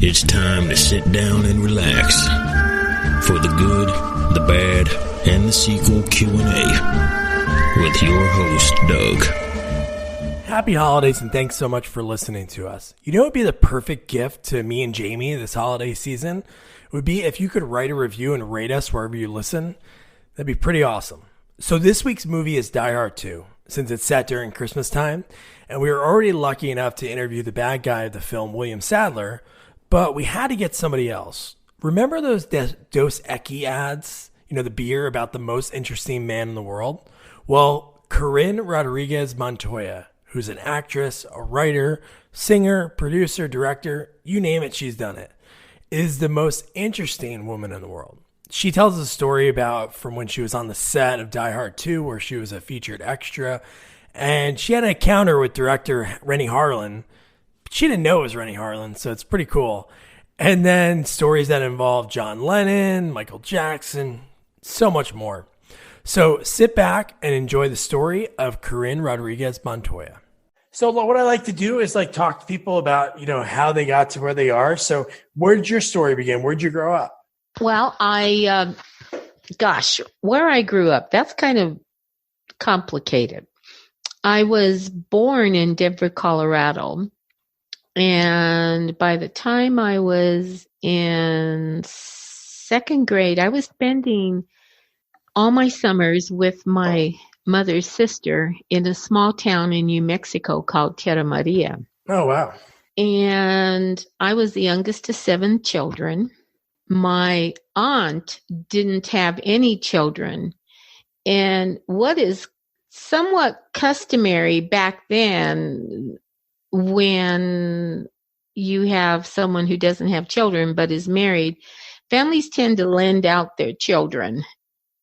It's time to sit down and relax for the good, the bad, and the sequel Q&A with your host, Doug. Happy holidays and thanks so much for listening to us. You know what would be the perfect gift to me and Jamie this holiday season? It would be if you could write a review and rate us wherever you listen. That'd be pretty awesome. So this week's movie is Die Hard 2, since it's set during Christmas time, and we were already lucky enough to interview the bad guy of the film, William Sadler, but we had to get somebody else. Remember those Dos Equis ads? You know, the beer about the most interesting man in the world? Well, Corinne Rodriguez Montoya, who's an actress, a writer, singer, producer, director, you name it, she's done it, is the most interesting woman in the world. She tells a story about from when she was on the set of Die Hard 2, where she was a featured extra, and she had an encounter with director Renny Harlin. She didn't know it was Renny Harlin, so it's pretty cool. And then stories that involve John Lennon, Michael Jackson, so much more. So sit back and enjoy the story of Corinne Rodriguez Montoya. So what I like to do is talk to people about, how they got to where they are. So where did your story begin? Where did you grow up? Well, where I grew up, that's kind of complicated. I was born in Denver, Colorado. And by the time I was in second grade, I was spending all my summers with my mother's sister in a small town in New Mexico called Tierra Maria. Oh, wow. And I was the youngest of 7 children. My aunt didn't have any children. And what is somewhat customary back then, when you have someone who doesn't have children but is married, families tend to lend out their children.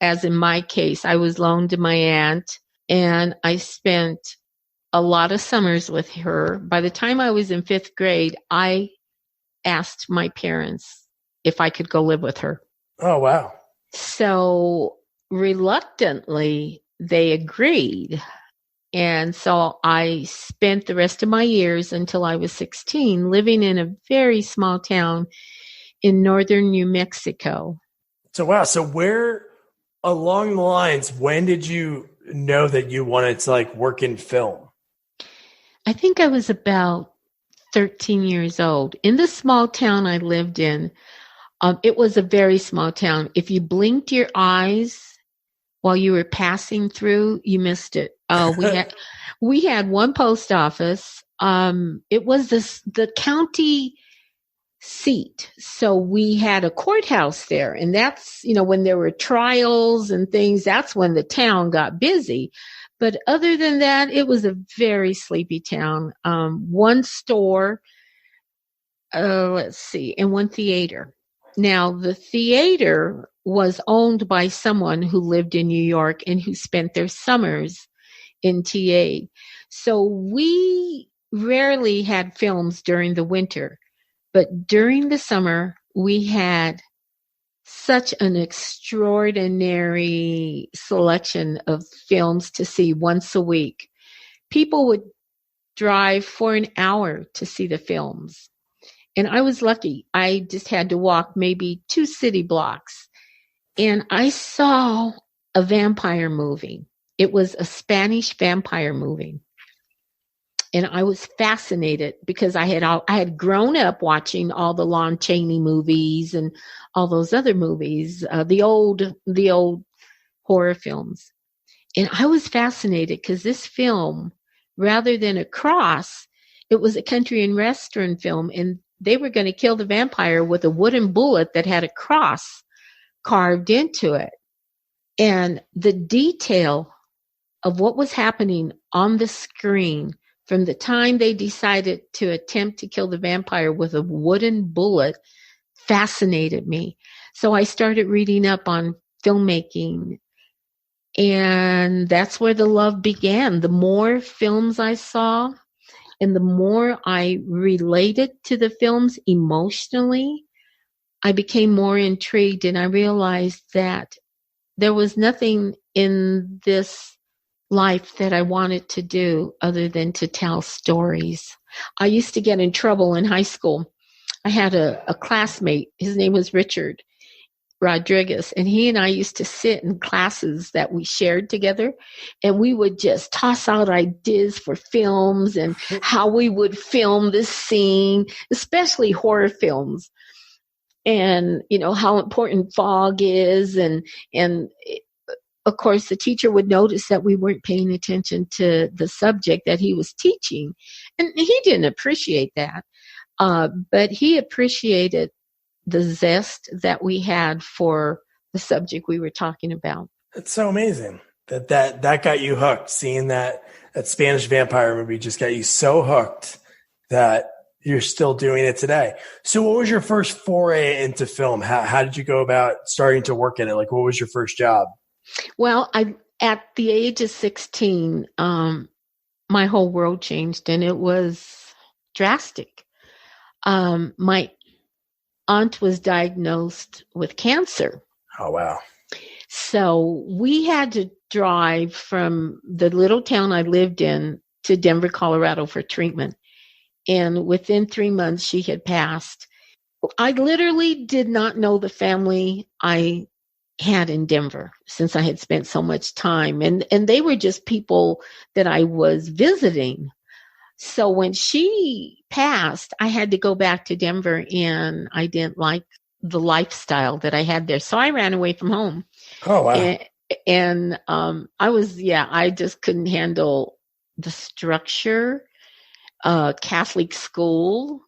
As in my case, I was loaned to my aunt, and I spent a lot of summers with her. By the time I was in 5th grade, I asked my parents if I could go live with her. Oh, wow. So reluctantly, they agreed. And so I spent the rest of my years until I was 16 living in a very small town in northern New Mexico. So, wow. So where along the lines, when did you know that you wanted to work in film? I think I was about 13 years old. In the small town I lived in, it was a very small town. If you blinked your eyes while you were passing through, you missed it. We had one post office. It was the county seat. So we had a courthouse there. And that's, when there were trials and things, that's when the town got busy. But other than that, it was a very sleepy town. One store, and one theater. Now, the theater was owned by someone who lived in New York and who spent their summers in TA. So we rarely had films during the winter, but during the summer, we had such an extraordinary selection of films to see once a week. People would drive for an hour to see the films. And I was lucky. I just had to walk maybe 2 city blocks. And I saw a vampire movie. It was a Spanish vampire movie. And I was fascinated because I had grown up watching all the Lon Chaney movies and all those other movies, the old horror films. And I was fascinated because this film, rather than a cross, it was a country and western film, and they were going to kill the vampire with a wooden bullet that had a cross carved into it. And the detail of what was happening on the screen from the time they decided to attempt to kill the vampire with a wooden bullet fascinated me. So I started reading up on filmmaking, and that's where the love began. The more films I saw and the more I related to the films emotionally, I became more intrigued, and I realized that there was nothing in this life that I wanted to do other than to tell stories. I used to get in trouble in high school I had a classmate. His name was Richard Rodriguez, and he and I used to sit in classes that we shared together, and we would just toss out ideas for films and how we would film this scene, especially horror films, and how important fog is, and of course the teacher would notice that we weren't paying attention to the subject that he was teaching, and he didn't appreciate that, but he appreciated the zest that we had for the subject we were talking about. It's so amazing that got you hooked. Seeing that Spanish vampire movie just got you so hooked that you're still doing it today. So what was your first foray into film? How did you go about starting to work in it? Like, what was your first job? Well, at the age of 16, my whole world changed, and it was drastic. My aunt was diagnosed with cancer. Oh, wow. So we had to drive from the little town I lived in to Denver, Colorado for treatment. And within 3 months, she had passed. I literally did not know the family I had in Denver since I had spent so much time. And they were just people that I was visiting. So when she passed, I had to go back to Denver, and I didn't like the lifestyle that I had there. So I ran away from home. Oh, wow. And I just couldn't handle the structure, Catholic school.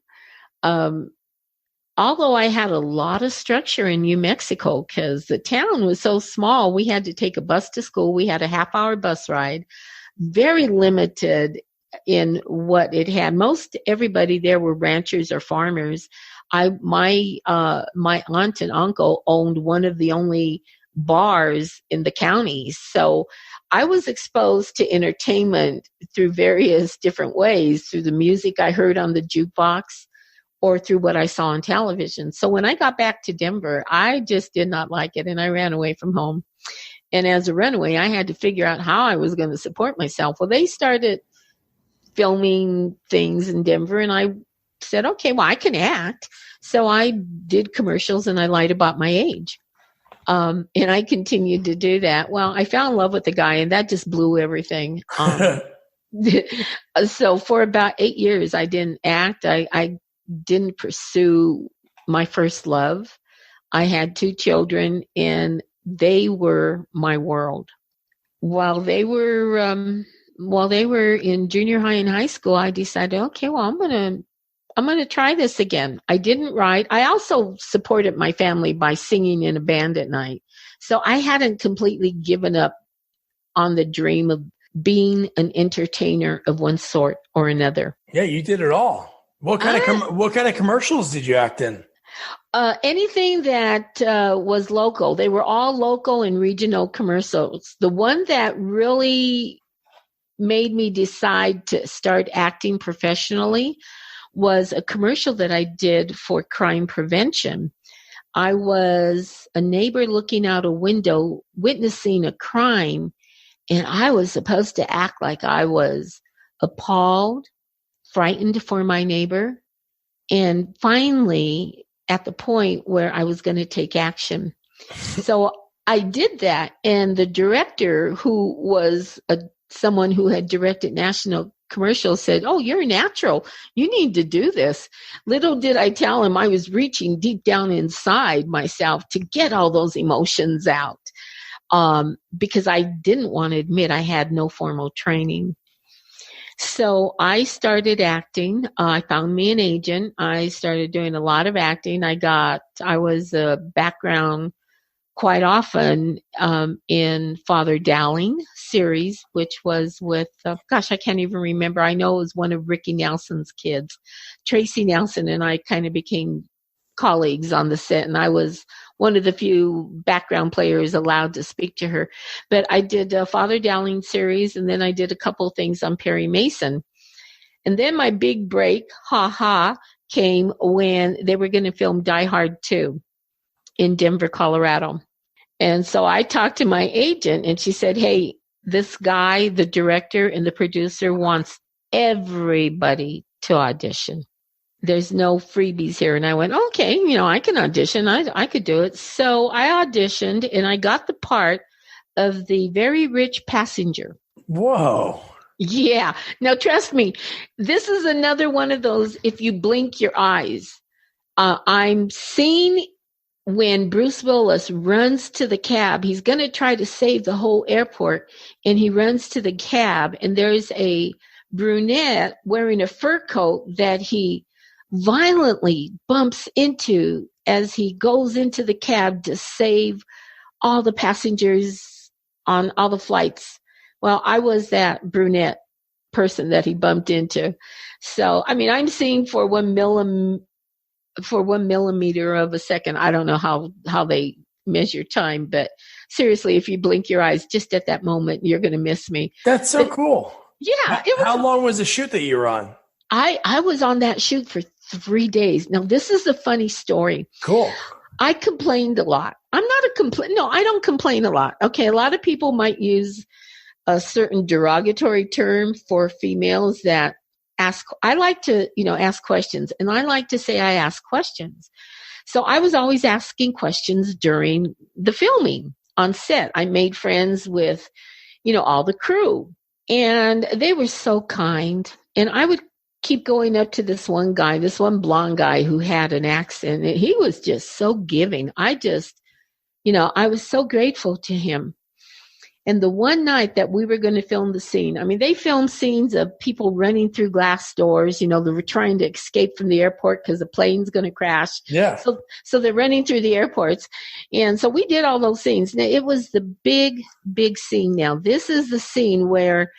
Although I had a lot of structure in New Mexico because the town was so small, we had to take a bus to school. We had a half-hour bus ride, very limited in what it had. Most everybody there were ranchers or farmers. My aunt and uncle owned one of the only bars in the county. So I was exposed to entertainment through various different ways, through the music I heard on the jukebox or through what I saw on television. So when I got back to Denver, I just did not like it, and I ran away from home. And as a runaway, I had to figure out how I was going to support myself. Well, they started filming things in Denver, and I said, okay, well, I can act. So I did commercials, and I lied about my age. And I continued to do that. Well, I fell in love with the guy, and that just blew everything. So for about 8 years, I didn't act. I didn't pursue my first love. I had 2 children, and they were my world. While they were in junior high and high school, I decided, okay, well, I'm going to try this again. I didn't write. I also supported my family by singing in a band at night. So I hadn't completely given up on the dream of being an entertainer of one sort or another. Yeah, you did it all. What kind of commercials did you act in? Anything that was local. They were all local and regional commercials. The one that really made me decide to start acting professionally was a commercial that I did for crime prevention. I was a neighbor looking out a window, witnessing a crime, and I was supposed to act like I was appalled, frightened for my neighbor, and finally at the point where I was going to take action. So I did that, and the director, who was someone who had directed national commercials, said, "Oh, you're a natural. You need to do this." Little did I tell him I was reaching deep down inside myself to get all those emotions out, because I didn't want to admit I had no formal training. So I started acting. I found me an agent. I started doing a lot of acting. I was a background quite often in Father Dowling series, which was with, I can't even remember. I know it was one of Ricky Nelson's kids. Tracy Nelson and I kind of became colleagues on the set, and I was one of the few background players allowed to speak to her. But I did a Father Dowling series, and then I did a couple of things on Perry Mason. And then my big break, came when they were going to film Die Hard 2 in Denver, Colorado. And so I talked to my agent, and she said, "Hey, this guy, the director and the producer, wants everybody to audition." there's no freebies here. And I went, okay, I can audition. I could do it. So I auditioned and I got the part of the very rich passenger. Whoa. Yeah. Now, trust me, this is another one of those, if you blink your eyes, I'm seeing when Bruce Willis runs to the cab, he's going to try to save the whole airport. And he runs to the cab and there's a brunette wearing a fur coat that he violently bumps into as he goes into the cab to save all the passengers on all the flights. Well, I was that brunette person that he bumped into. So, I mean, I'm seeing for 1 millimeter of a second. I don't know how they measure time, but seriously, if you blink your eyes just at that moment, you're going to miss me. That's so cool. Yeah. How long was the shoot that you were on? I was on that shoot for 3 days. Now, this is a funny story. Cool. I complained a lot. I'm not No, I don't complain a lot. Okay. A lot of people might use a certain derogatory term for females that ask. I like to, ask questions, and I like to say I ask questions. So I was always asking questions during the filming on set. I made friends with, all the crew, and they were so kind. And I would keep going up to this one blonde guy who had an accent. And he was just so giving. I was so grateful to him. And the one night that we were going to film the scene, I mean, they filmed scenes of people running through glass doors. They were trying to escape from the airport because the plane's going to crash. Yeah. So they're running through the airports. And so we did all those scenes. Now, it was the big, big scene now. This is the scene where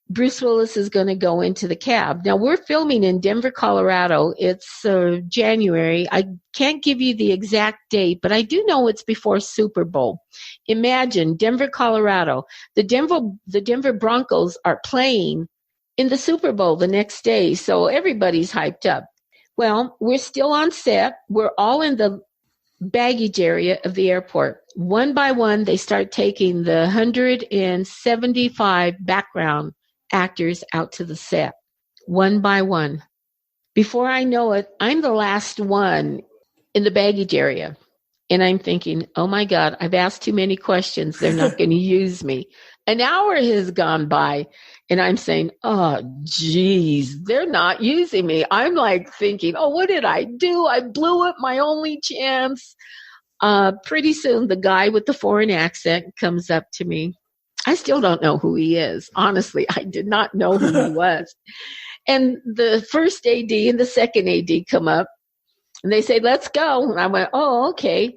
Bruce Willis is going to go into the cab. Now, we're filming in Denver, Colorado. It's January. I can't give you the exact date, but I do know it's before Super Bowl. Imagine Denver, Colorado. The Denver Broncos are playing in the Super Bowl the next day, so everybody's hyped up. Well, we're still on set. We're all in the baggage area of the airport. One by one, they start taking the 175 background actors out to the set, one by one. Before I know it, I'm the last one in the baggage area. And I'm thinking, oh my God, I've asked too many questions. They're not going to use me. An hour has gone by and I'm saying, oh, geez, they're not using me. I'm like thinking, oh, what did I do? I blew up my only chance. Pretty soon, the guy with the foreign accent comes up to me. I still don't know who he is. Honestly, I did not know who he was. And the first AD and the second AD come up and they say, let's go. And I went, oh, okay.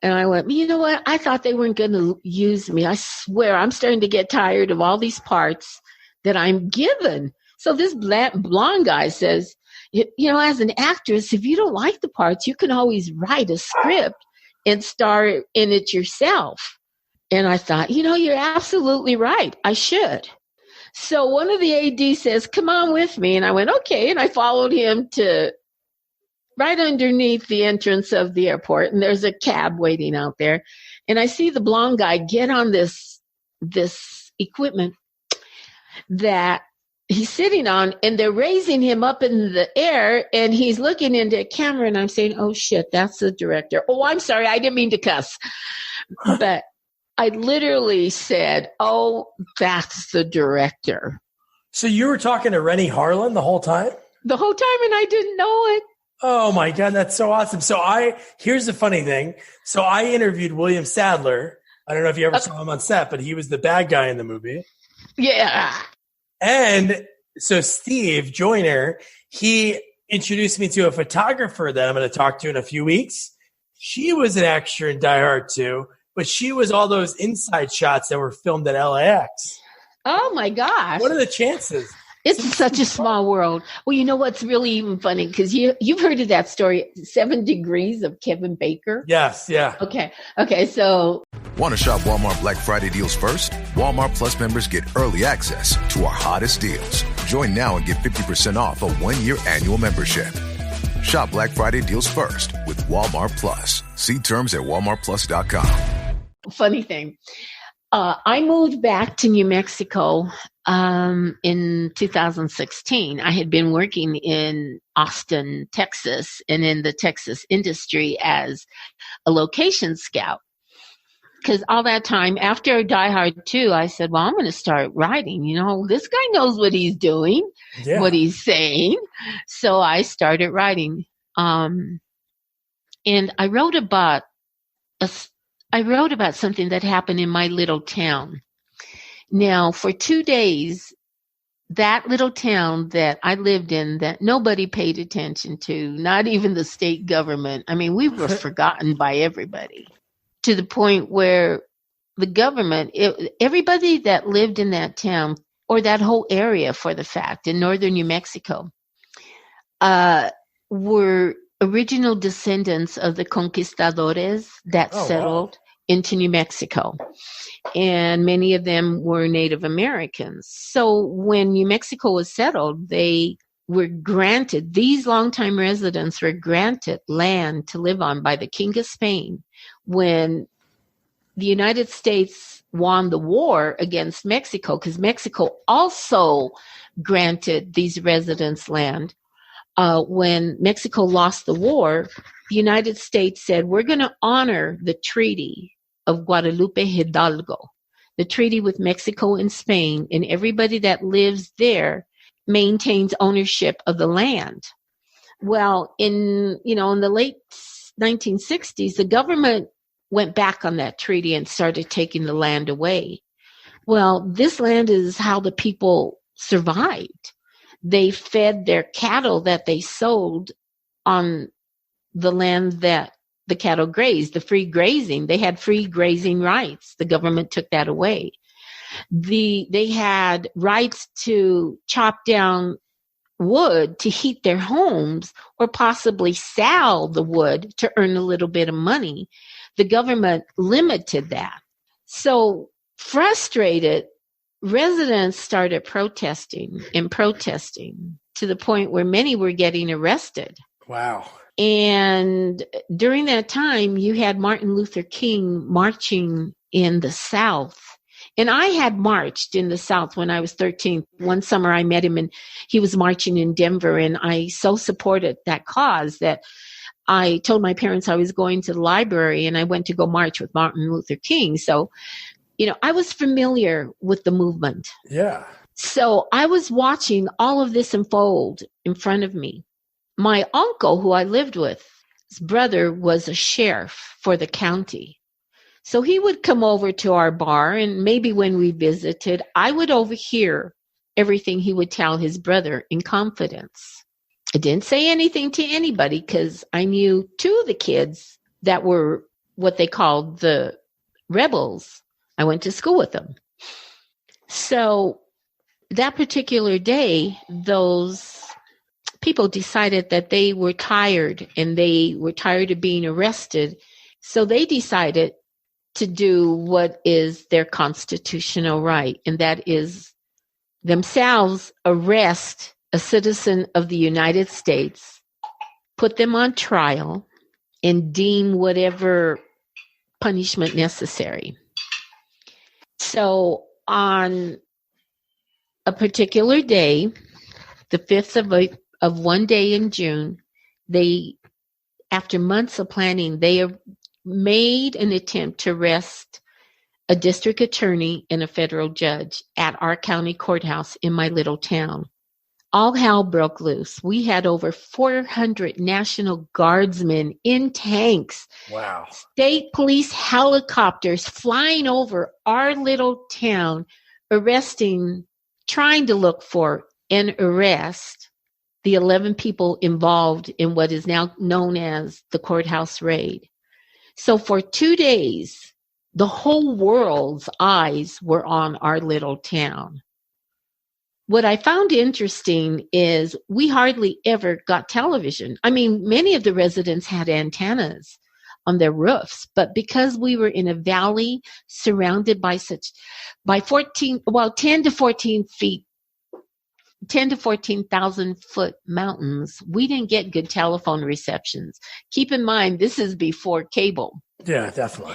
And I went, you know what? I thought they weren't going to use me. I swear I'm starting to get tired of all these parts that I'm given. So this blonde guy says, as an actress, if you don't like the parts, you can always write a script and star in it yourself. And I thought, you're absolutely right. I should. So one of the ADs says, come on with me. And I went, okay. And I followed him to right underneath the entrance of the airport. And there's a cab waiting out there. And I see the blonde guy get on this equipment that he's sitting on, and they're raising him up in the air, and he's looking into a camera. And I'm saying, oh, shit, that's the director. Oh, I'm sorry. I didn't mean to cuss. But I literally said, oh, that's the director. So you were talking to Rennie Harlan the whole time? The whole time, and I didn't know it. Oh, my God. That's so awesome. So here's the funny thing. So I interviewed William Sadler. I don't know if you ever saw him on set, but he was the bad guy in the movie. Yeah. And so Steve Joyner, he introduced me to a photographer that I'm going to talk to in a few weeks. She was an extra in Die Hard 2. But she was all those inside shots that were filmed at LAX. Oh, my gosh. What are the chances? It's such a small world. Well, you know what's really even funny? Because you've heard of that story, 7 Degrees of Kevin Bacon? Yes, yeah. Okay, so. Want to shop Walmart Black Friday deals first? Walmart Plus members get early access to our hottest deals. Join now and get 50% off a 1-year annual membership. Shop Black Friday deals first with Walmart Plus. See terms at walmartplus.com. Funny thing. I moved back to New Mexico in 2016. I had been working in Austin, Texas, and in the Texas industry as a location scout. Because all that time, after Die Hard 2, I said, well, I'm going to start writing. You know, this guy knows what he's doing, what he's saying. So I started writing. And I wrote about something that happened in my little town. Now, for 2 days, that little town that I lived in that nobody paid attention to, not even the state government. I mean, we were forgotten by everybody, to the point where the government, everybody that lived in that town, or that whole area for the fact, in northern New Mexico, were original descendants of the conquistadores that settled into New Mexico. And many of them were Native Americans. So when New Mexico was settled, they were granted, these longtime residents were granted land to live on by the King of Spain when the United States won the war against Mexico, because Mexico also granted these residents land. When Mexico lost the war, the United States said, we're going to honor the Treaty of Guadalupe Hidalgo, the treaty with Mexico and Spain, and everybody that lives there maintains ownership of the land. Well, in the late 1960s, the government went back on that treaty and started taking the land away. Well, this land is how the people survived. They fed their cattle that they sold on the land that the cattle grazed, the free grazing. They had free grazing rights. The government took that away. They had rights to chop down wood to heat their homes, or possibly sell the wood to earn a little bit of money. The government limited that. So frustrated, residents started protesting to the point where many were getting arrested. Wow. And during that time, you had Martin Luther King marching in the South. And I had marched in the South when I was 13. One summer I met him and he was marching in Denver, and I so supported that cause that I told my parents I was going to the library and I went to go march with Martin Luther King. So, I was familiar with the movement. Yeah. So I was watching all of this unfold in front of me. My uncle, who I lived with, his brother was a sheriff for the county. So he would come over to our bar, and maybe when we visited, I would overhear everything he would tell his brother in confidence. I didn't say anything to anybody because I knew two of the kids that were what they called the rebels. I went to school with them. So that particular day, those people decided that they were tired, and they were tired of being arrested. So they decided to do what is their constitutional right, and that is themselves arrest a citizen of the United States, put them on trial, and deem whatever punishment necessary. So on a particular day, the 5th of one day in June, after months of planning, they made an attempt to arrest a district attorney and a federal judge at our county courthouse in my little town. All hell broke loose. We had over 400 National Guardsmen in tanks. Wow. State police helicopters flying over our little town, trying to look for and arrest the 11 people involved in what is now known as the courthouse raid. So for 2 days, the whole world's eyes were on our little town. What I found interesting is we hardly ever got television. I mean, many of the residents had antennas on their roofs, but because we were in a valley surrounded by 10 to 14 feet, 10 to 14,000 foot mountains, we didn't get good telephone receptions. Keep in mind, this is before cable. Yeah, definitely.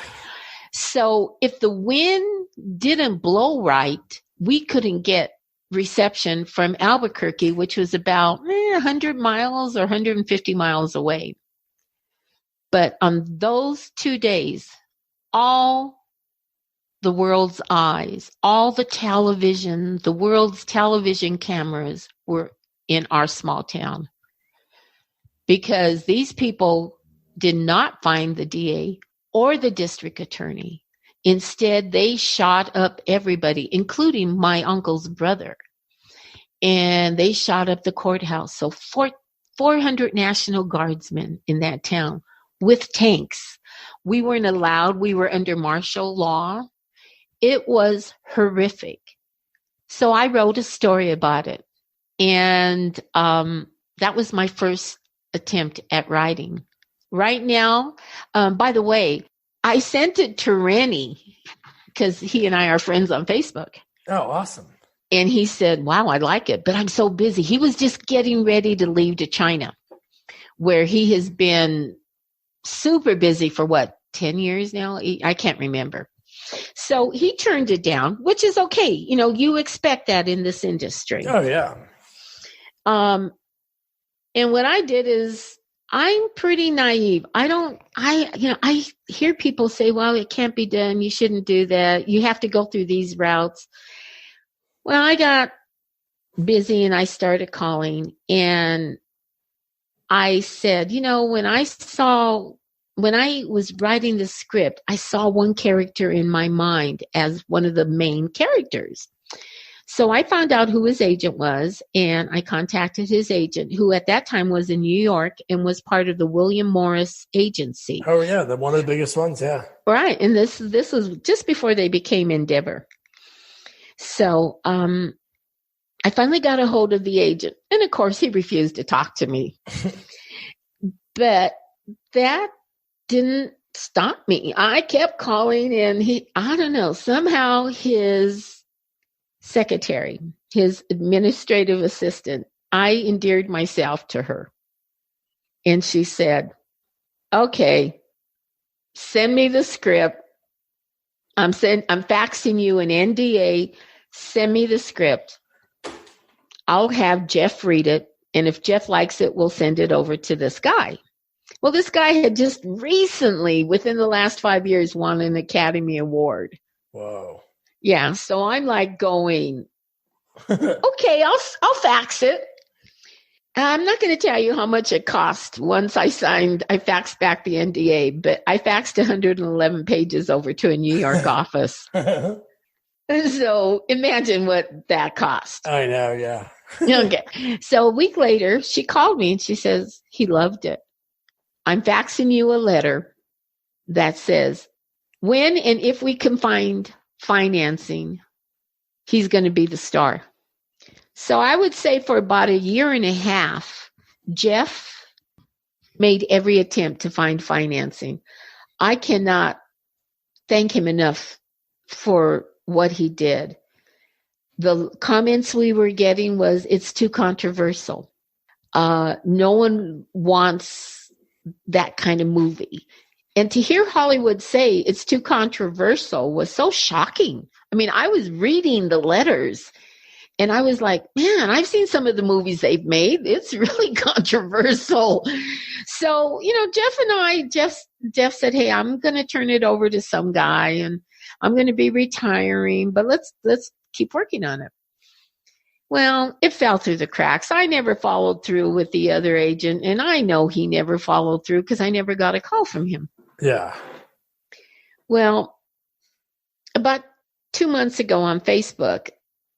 So if the wind didn't blow right, we couldn't get reception from Albuquerque, which was about 100 miles or 150 miles away. But on those 2 days, all the world's eyes, all the television, the world's television cameras were in our small town, because these people did not find the DA or the district attorney. Instead, they shot up everybody, including my uncle's brother. And they shot up the courthouse. So 400 National Guardsmen in that town with tanks. We weren't allowed. We were under martial law. It was horrific. So I wrote a story about it. And that was my first attempt at writing. Right now, by the way, I sent it to Rennie because he and I are friends on Facebook. Oh, awesome. And he said, wow, I like it, but I'm so busy. He was just getting ready to leave to China, where he has been super busy for 10 years now? I can't remember. So he turned it down, which is okay. You expect that in this industry. Oh, yeah. And what I did is, I'm pretty naive. I hear people say, well, it can't be done. You shouldn't do that. You have to go through these routes. Well, I got busy and I started calling, and I said, when I was writing the script, I saw one character in my mind as one of the main characters. So I found out who his agent was, and I contacted his agent, who at that time was in New York and was part of the William Morris Agency. Oh, yeah, one of the biggest ones, yeah. Right, and this was just before they became Endeavor. So I finally got a hold of the agent, and of course he refused to talk to me. But that didn't stop me. I kept calling, and somehow his secretary, his administrative assistant, I endeared myself to her. And she said, okay, send me the script. I'm faxing you an NDA. Send me the script. I'll have Jeff read it. And if Jeff likes it, we'll send it over to this guy. Well, this guy had just recently, within the last 5 years, won an Academy Award. Whoa. Yeah. So I'm like going, okay, I'll fax it. I'm not going to tell you how much it cost once I faxed back the NDA, but I faxed 111 pages over to a New York office. So imagine what that cost. I know, yeah. Okay. So a week later, she called me and she says, he loved it. I'm faxing you a letter that says, when and if we can find financing, he's going to be the star. So I would say for about a year and a half, Jeff made every attempt to find financing. I cannot thank him enough for what he did. The comments we were getting was, it's too controversial. No one wants that kind of movie. And to hear Hollywood say it's too controversial was so shocking. I mean, I was reading the letters and I was like, man, I've seen some of the movies they've made. It's really controversial. So, Jeff said, hey, I'm going to turn it over to some guy and I'm going to be retiring, but let's keep working on it. Well, it fell through the cracks. I never followed through with the other agent, and I know he never followed through because I never got a call from him. Yeah. Well, about 2 months ago on Facebook,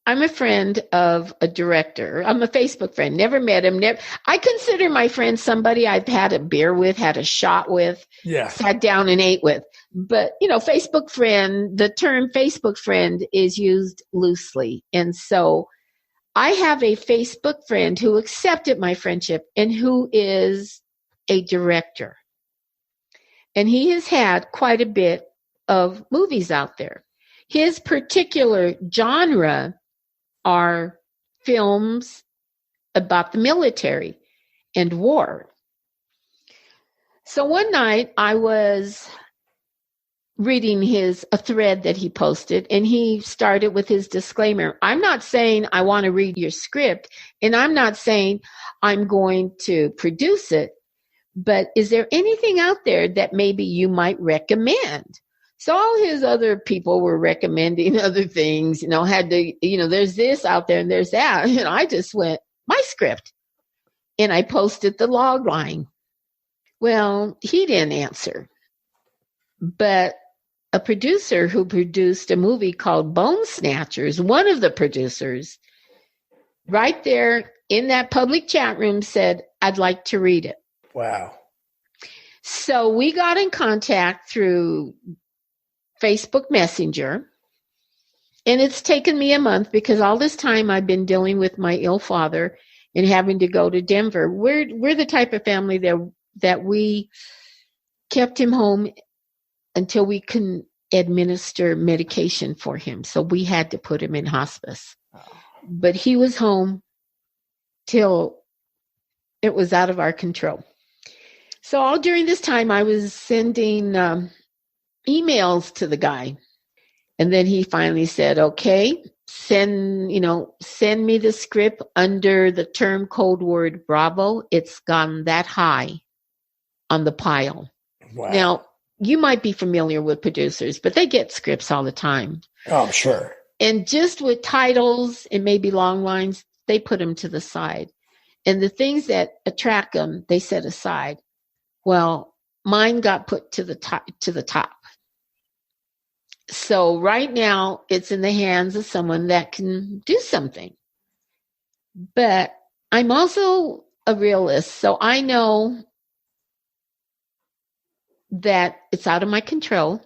I'm a friend of a director. I'm a Facebook friend. Never met him. I consider my friend somebody I've had a beer with, had a shot with, sat down and ate with. But, Facebook friend, the term Facebook friend is used loosely. And so I have a Facebook friend who accepted my friendship and who is a director. And he has had quite a bit of movies out there. His particular genre are films about the military and war. So one night I was reading a thread that he posted, and he started with his disclaimer. I'm not saying I want to read your script, and I'm not saying I'm going to produce it, but is there anything out there that maybe you might recommend? So all his other people were recommending other things, there's this out there and there's that. And I just went, my script. And I posted the log line. Well, he didn't answer. But a producer who produced a movie called Bone Snatchers, one of the producers, right there in that public chat room said, I'd like to read it. Wow. So we got in contact through Facebook Messenger. And it's taken me a month because all this time I've been dealing with my ill father and having to go to Denver. We're the type of family that we kept him home until we can administer medication for him. So we had to put him in hospice. But he was home till it was out of our control. So all during this time, I was sending emails to the guy. And then he finally said, okay, send me the script under the term code word Bravo. It's gone that high on the pile. Wow. Now, you might be familiar with producers, but they get scripts all the time. Oh, I'm sure. And just with titles and maybe long lines, they put them to the side. And the things that attract them, they set aside. Well, mine got put to the top. So right now, it's in the hands of someone that can do something. But I'm also a realist, so I know that it's out of my control.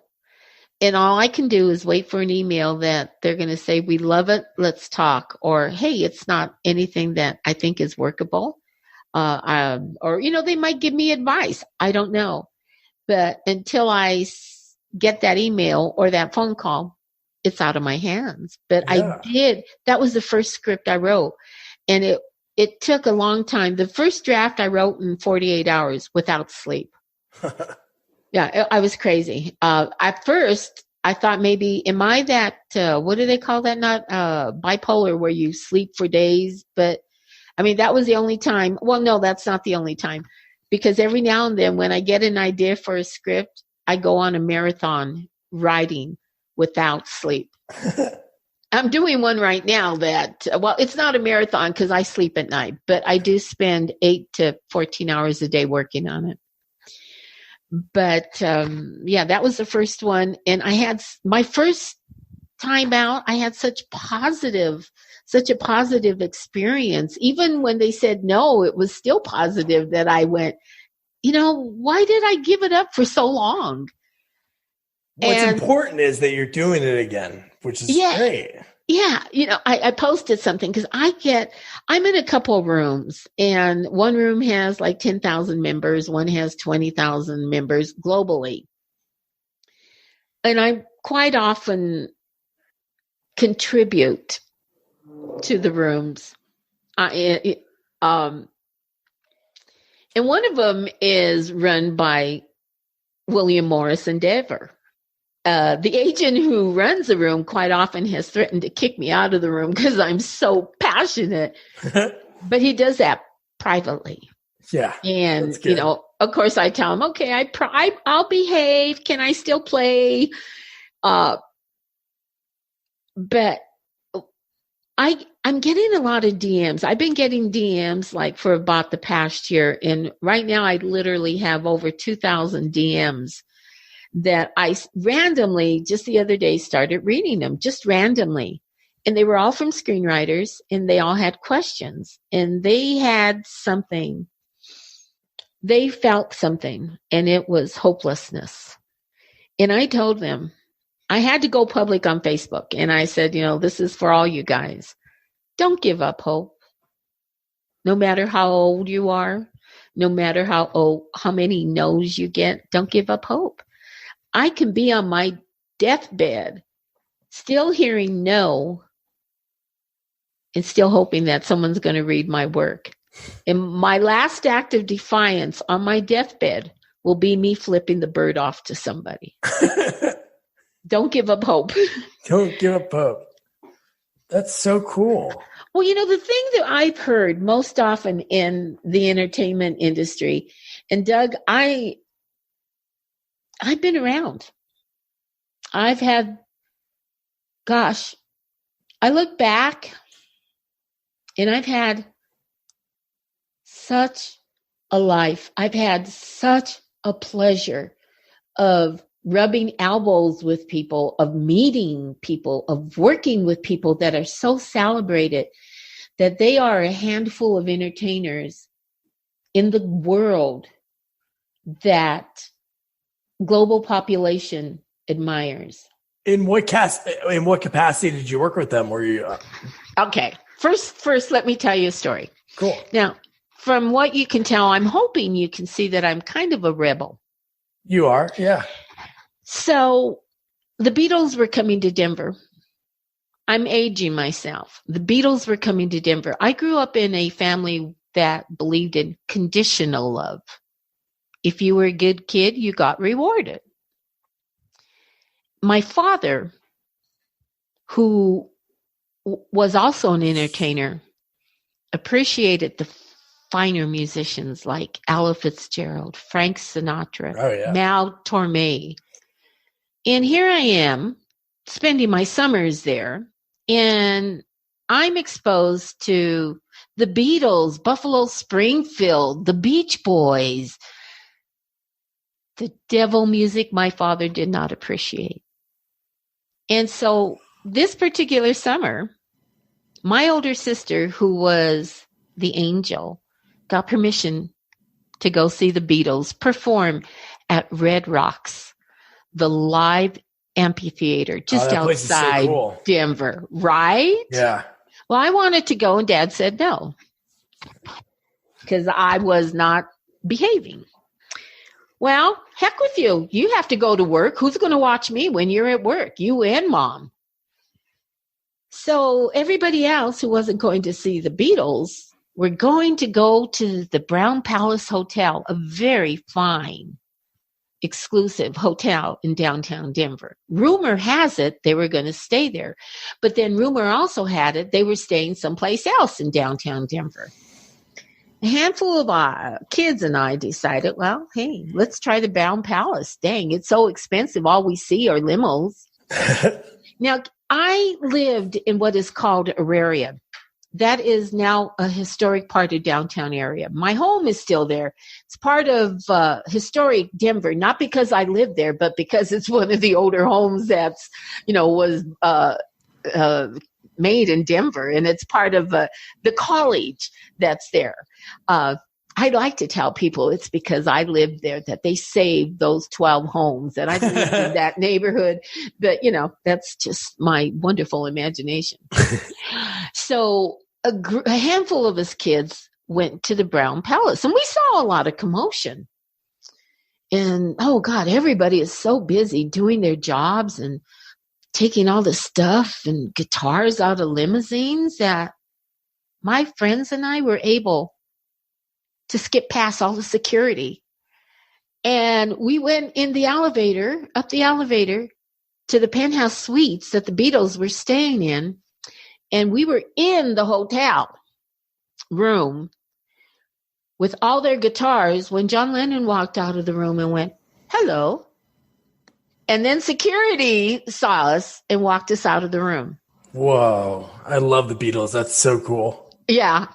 And all I can do is wait for an email that they're going to say, we love it, let's talk. Or, hey, it's not anything that I think is workable. Or, they might give me advice. I don't know. But until I get that email or that phone call, it's out of my hands. But yeah. That was the first script I wrote. And it took a long time. The first draft I wrote in 48 hours without sleep. Yeah, I was crazy. At first, I thought maybe, am I that, what do they call that? Not bipolar, where you sleep for days. But, that was the only time. Well, no, that's not the only time. Because every now and then when I get an idea for a script, I go on a marathon writing without sleep. I'm doing one right now that, it's not a marathon because I sleep at night, but I do spend 8 to 14 hours a day working on it. But, that was the first one. And I had my first time out, I had such a positive experience. Even when they said no, it was still positive that I went, why did I give it up for so long? What's important is that you're doing it again, which is great. Yeah. I posted something because I'm in a couple of rooms, and one room has like 10,000 members. One has 20,000 members globally. And I quite often contribute to the rooms. And one of them is run by William Morris Endeavor. The agent who runs the room quite often has threatened to kick me out of the room because I'm so passionate. But he does that privately. Yeah. And, of course I tell him, okay, I'll behave. Can I still play? But I'm getting a lot of DMs. I've been getting DMs like for about the past year. And right now I literally have over 2,000 DMs that I randomly, just the other day, started reading them just randomly. And they were all from screenwriters, and they all had questions, and they had something. They felt something, and it was hopelessness. And I told them, I had to go public on Facebook. And I said, this is for all you guys. Don't give up hope. No matter how old you are, no matter how many no's you get, don't give up hope. I can be on my deathbed still hearing no and still hoping that someone's going to read my work. And my last act of defiance on my deathbed will be me flipping the bird off to somebody. Don't give up hope. Don't give up hope. That's so cool. Well, the thing that I've heard most often in the entertainment industry, and Doug, I've been around. I've had, I look back and I've had such a life. I've had such a pleasure of rubbing elbows with people, of meeting people, of working with people that are so celebrated that they are a handful of entertainers in the world that global population admires. In what capacity did you work with them? Were you Okay. First, let me tell you a story. Cool. Now, from what you can tell, I'm hoping you can see that I'm kind of a rebel. You are? Yeah. So the Beatles were coming to Denver. I'm aging myself. The Beatles were coming to Denver. I grew up in a family that believed in conditional love. If you were a good kid, you got rewarded. My father, who was also an entertainer, appreciated the finer musicians like Ella Fitzgerald, Frank Sinatra, Mal Torme. And here I am spending my summers there, and I'm exposed to the Beatles, Buffalo Springfield, the Beach Boys, the devil music my father did not appreciate. And so this particular summer, my older sister, who was the angel, got permission to go see the Beatles perform at Red Rocks, the live amphitheater just outside Denver, right? Yeah. Well, I wanted to go, and Dad said no, because I was not behaving. Well, heck with you. You have to go to work. Who's going to watch me when you're at work? You and Mom. So everybody else who wasn't going to see the Beatles were going to go to the Brown Palace Hotel, a very fine, exclusive hotel in downtown Denver. Rumor has it they were going to stay there. But then rumor also had it they were staying someplace else in downtown Denver. A handful of kids and I decided, well, hey, let's try the Brown Palace. Dang, it's so expensive. All we see are limos. Now, I lived in what is called Auraria. That is now a historic part of downtown area. My home is still there. It's part of historic Denver, not because I lived there, but because it's one of the older homes that's, was made in Denver, and it's part of the college that's there. I like to tell people it's because I lived there that they saved those 12 homes, and I lived in that neighborhood. But, that's just my wonderful imagination. So a handful of us kids went to the Brown Palace, and we saw a lot of commotion. And, oh, God, everybody is so busy doing their jobs and taking all the stuff and guitars out of limousines that my friends and I were able to skip past all the security. And we went in the elevator, up the elevator to the penthouse suites that the Beatles were staying in. And we were in the hotel room with all their guitars when John Lennon walked out of the room and went, hello. And then security saw us and walked us out of the room. Whoa. I love the Beatles. That's so cool. Yeah.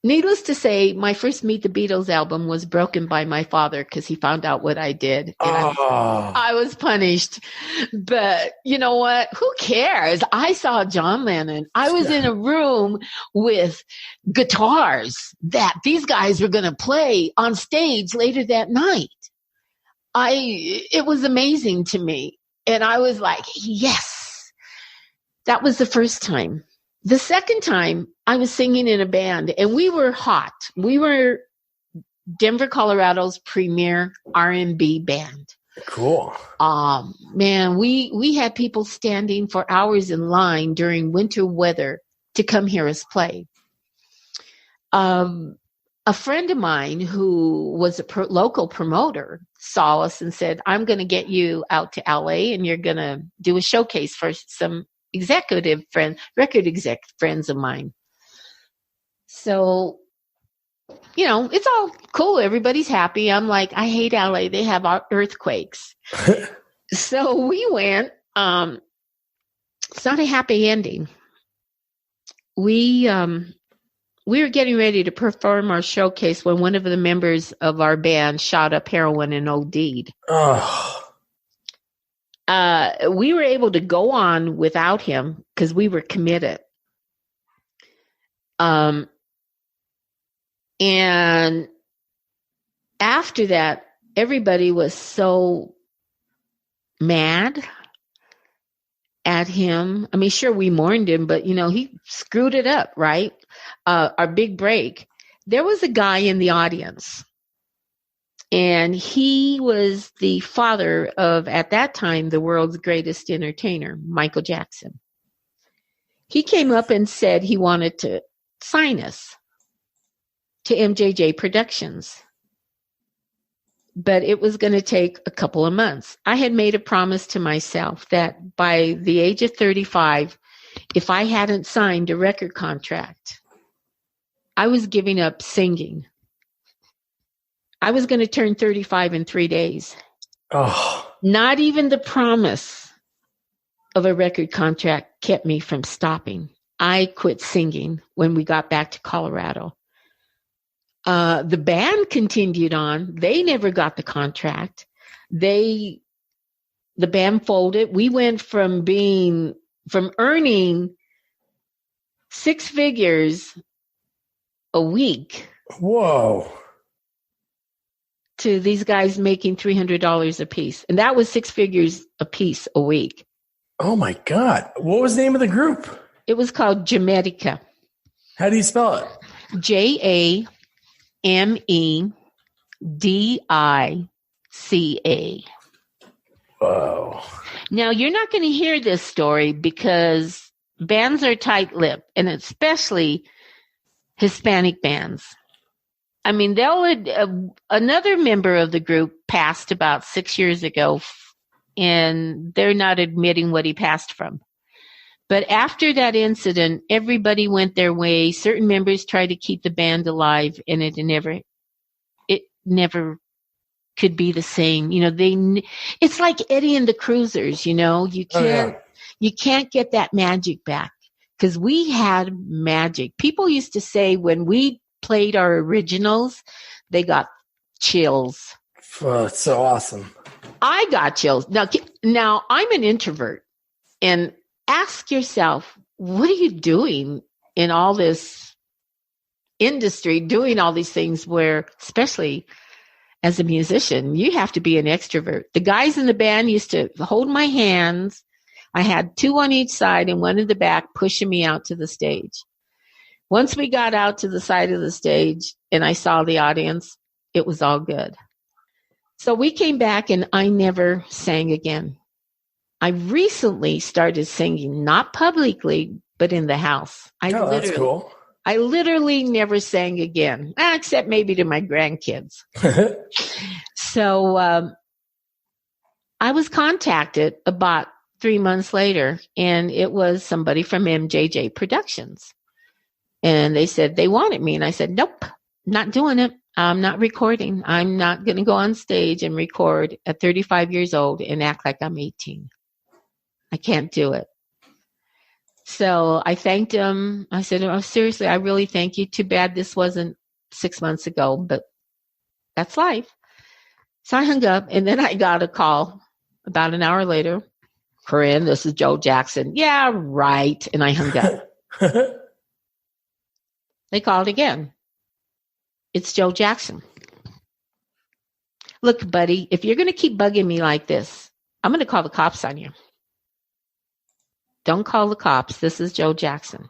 Needless to say, my first Meet the Beatles album was broken by my father because he found out what I did. And I was punished. But you know what? Who cares? I saw John Lennon. I was in a room with guitars that these guys were going to play on stage later that night. It was amazing to me. And I was like, yes, that was the first time. The second time I was singing in a band, and we were hot. We were Denver, Colorado's premier R&B band. Cool. Man, we had people standing for hours in line during winter weather to come hear us play. a friend of mine who was a local promoter saw us and said, I'm going to get you out to LA and you're going to do a showcase for some record exec friends of mine. So, it's all cool. Everybody's happy. I'm like, I hate LA. They have earthquakes. So we went. It's not a happy ending. We were getting ready to perform our showcase when one of the members of our band shot up heroin and OD'd. Oh. We were able to go on without him because we were committed. And after that, everybody was so mad at him. I mean, sure, we mourned him, but, he screwed it up, right? Our big break. There was a guy in the audience, and he was the father of, at that time, the world's greatest entertainer, Michael Jackson. He came up and said he wanted to sign us to MJJ Productions, but it was going to take a couple of months. I had made a promise to myself that by the age of 35, if I hadn't signed a record contract, I was giving up singing. I was going to turn 35 in 3 days. Oh. Not even the promise of a record contract kept me from stopping. I quit singing when we got back to Colorado. The band continued on. They never got the contract. The band folded. We went from earning 6 figures a week. Whoa. To these guys making $300 a piece. And that was 6 figures a piece a week. Oh my God. What was the name of the group? It was called Jamaica. How do you spell it? JAMEDICA. Whoa. Now, you're not going to hear this story because bands are tight-lipped, and especially Hispanic bands. I mean, another member of the group passed about 6 years ago, and they're not admitting what he passed from. But after that incident, everybody went their way. Certain members tried to keep the band alive, and it never could be the same. It's like Eddie and the Cruisers, you can't get that magic back, because we had magic. People used to say when we played our originals, they got chills. Oh, it's so awesome. I got chills. Now I'm an introvert, and ask yourself, what are you doing in all this industry, doing all these things where, especially as a musician, you have to be an extrovert. The guys in the band used to hold my hands. I had 2 on each side and 1 in the back pushing me out to the stage. Once we got out to the side of the stage and I saw the audience, it was all good. So we came back and I never sang again. I recently started singing, not publicly, but in the house. That's cool. I literally never sang again, except maybe to my grandkids. So I was contacted about 3 months later, and it was somebody from MJJ Productions. And they said they wanted me. And I said, nope, not doing it. I'm not recording. I'm not going to go on stage and record at 35 years old and act like I'm 18. I can't do it. So I thanked him. I said, oh, seriously, I really thank you. Too bad this wasn't 6 months ago, but that's life. So I hung up, and then I got a call about an hour later. Corinne, this is Joe Jackson. Yeah, right. And I hung up. They called again. It's Joe Jackson. Look, buddy, if you're going to keep bugging me like this, I'm going to call the cops on you. Don't call the cops. This is Joe Jackson.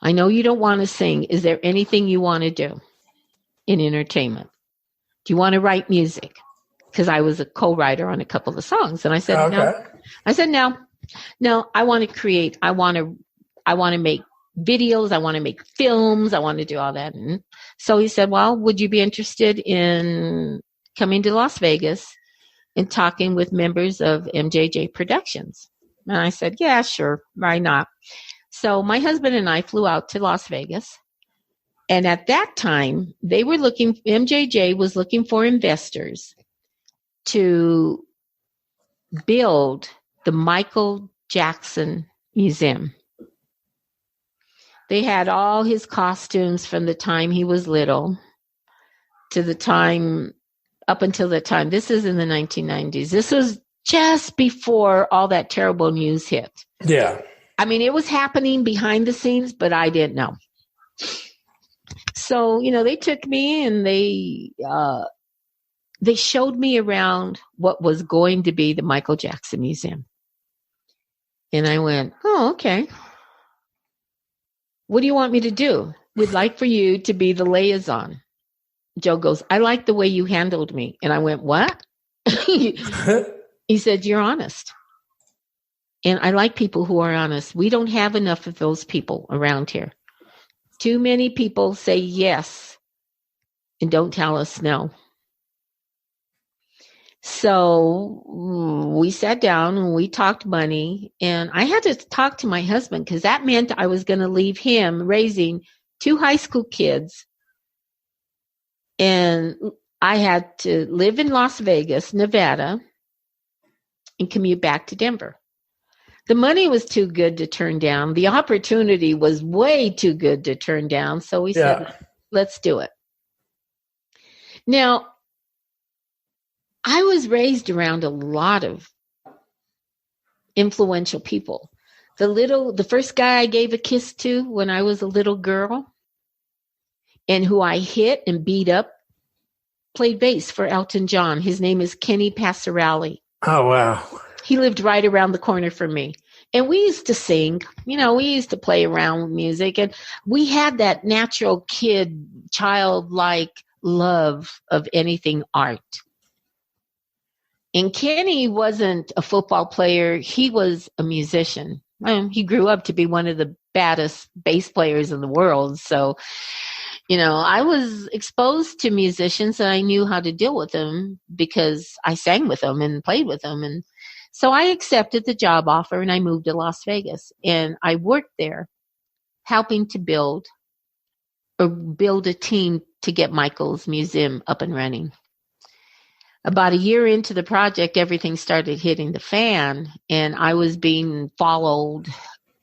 I know you don't want to sing. Is there anything you want to do in entertainment? Do you want to write music? Because I was a co-writer on a couple of songs. And I said, no. I said, no, I want to create. I want to make videos. I want to make films. I want to do all that. And so he said, well, would you be interested in coming to Las Vegas and talking with members of MJJ Productions? And I said, yeah, sure. Why not? So my husband and I flew out to Las Vegas. And at that time, MJJ was looking for investors to build the Michael Jackson Museum. They had all his costumes from the time he was little to the time, up until the time. This is in the 1990s. This was just before all that terrible news hit. Yeah. I mean, it was happening behind the scenes, but I didn't know. So, they took me and they showed me around what was going to be the Michael Jackson Museum. And I went, oh, okay. What do you want me to do? We'd like for you to be the liaison. Joe goes, I like the way you handled me. And I went, what? He said, you're honest. And I like people who are honest. We don't have enough of those people around here. Too many people say yes and don't tell us no. So we sat down and we talked money, and I had to talk to my husband because that meant I was going to leave him raising 2 high school kids. And I had to live in Las Vegas, Nevada, and commute back to Denver. The money was too good to turn down. The opportunity was way too good to turn down. So we said, let's do it. Now, I was raised around a lot of influential people. The first guy I gave a kiss to when I was a little girl and who I hit and beat up played bass for Elton John. His name is Kenny Passarelli. Oh, wow. He lived right around the corner from me. And we used to sing, we used to play around with music. And we had that natural childlike love of anything art. And Kenny wasn't a football player. He was a musician. He grew up to be one of the baddest bass players in the world. So, I was exposed to musicians and I knew how to deal with them because I sang with them and played with them. And so I accepted the job offer and I moved to Las Vegas. And I worked there helping to build a team to get Michael's museum up and running. About a year into the project, everything started hitting the fan, and I was being followed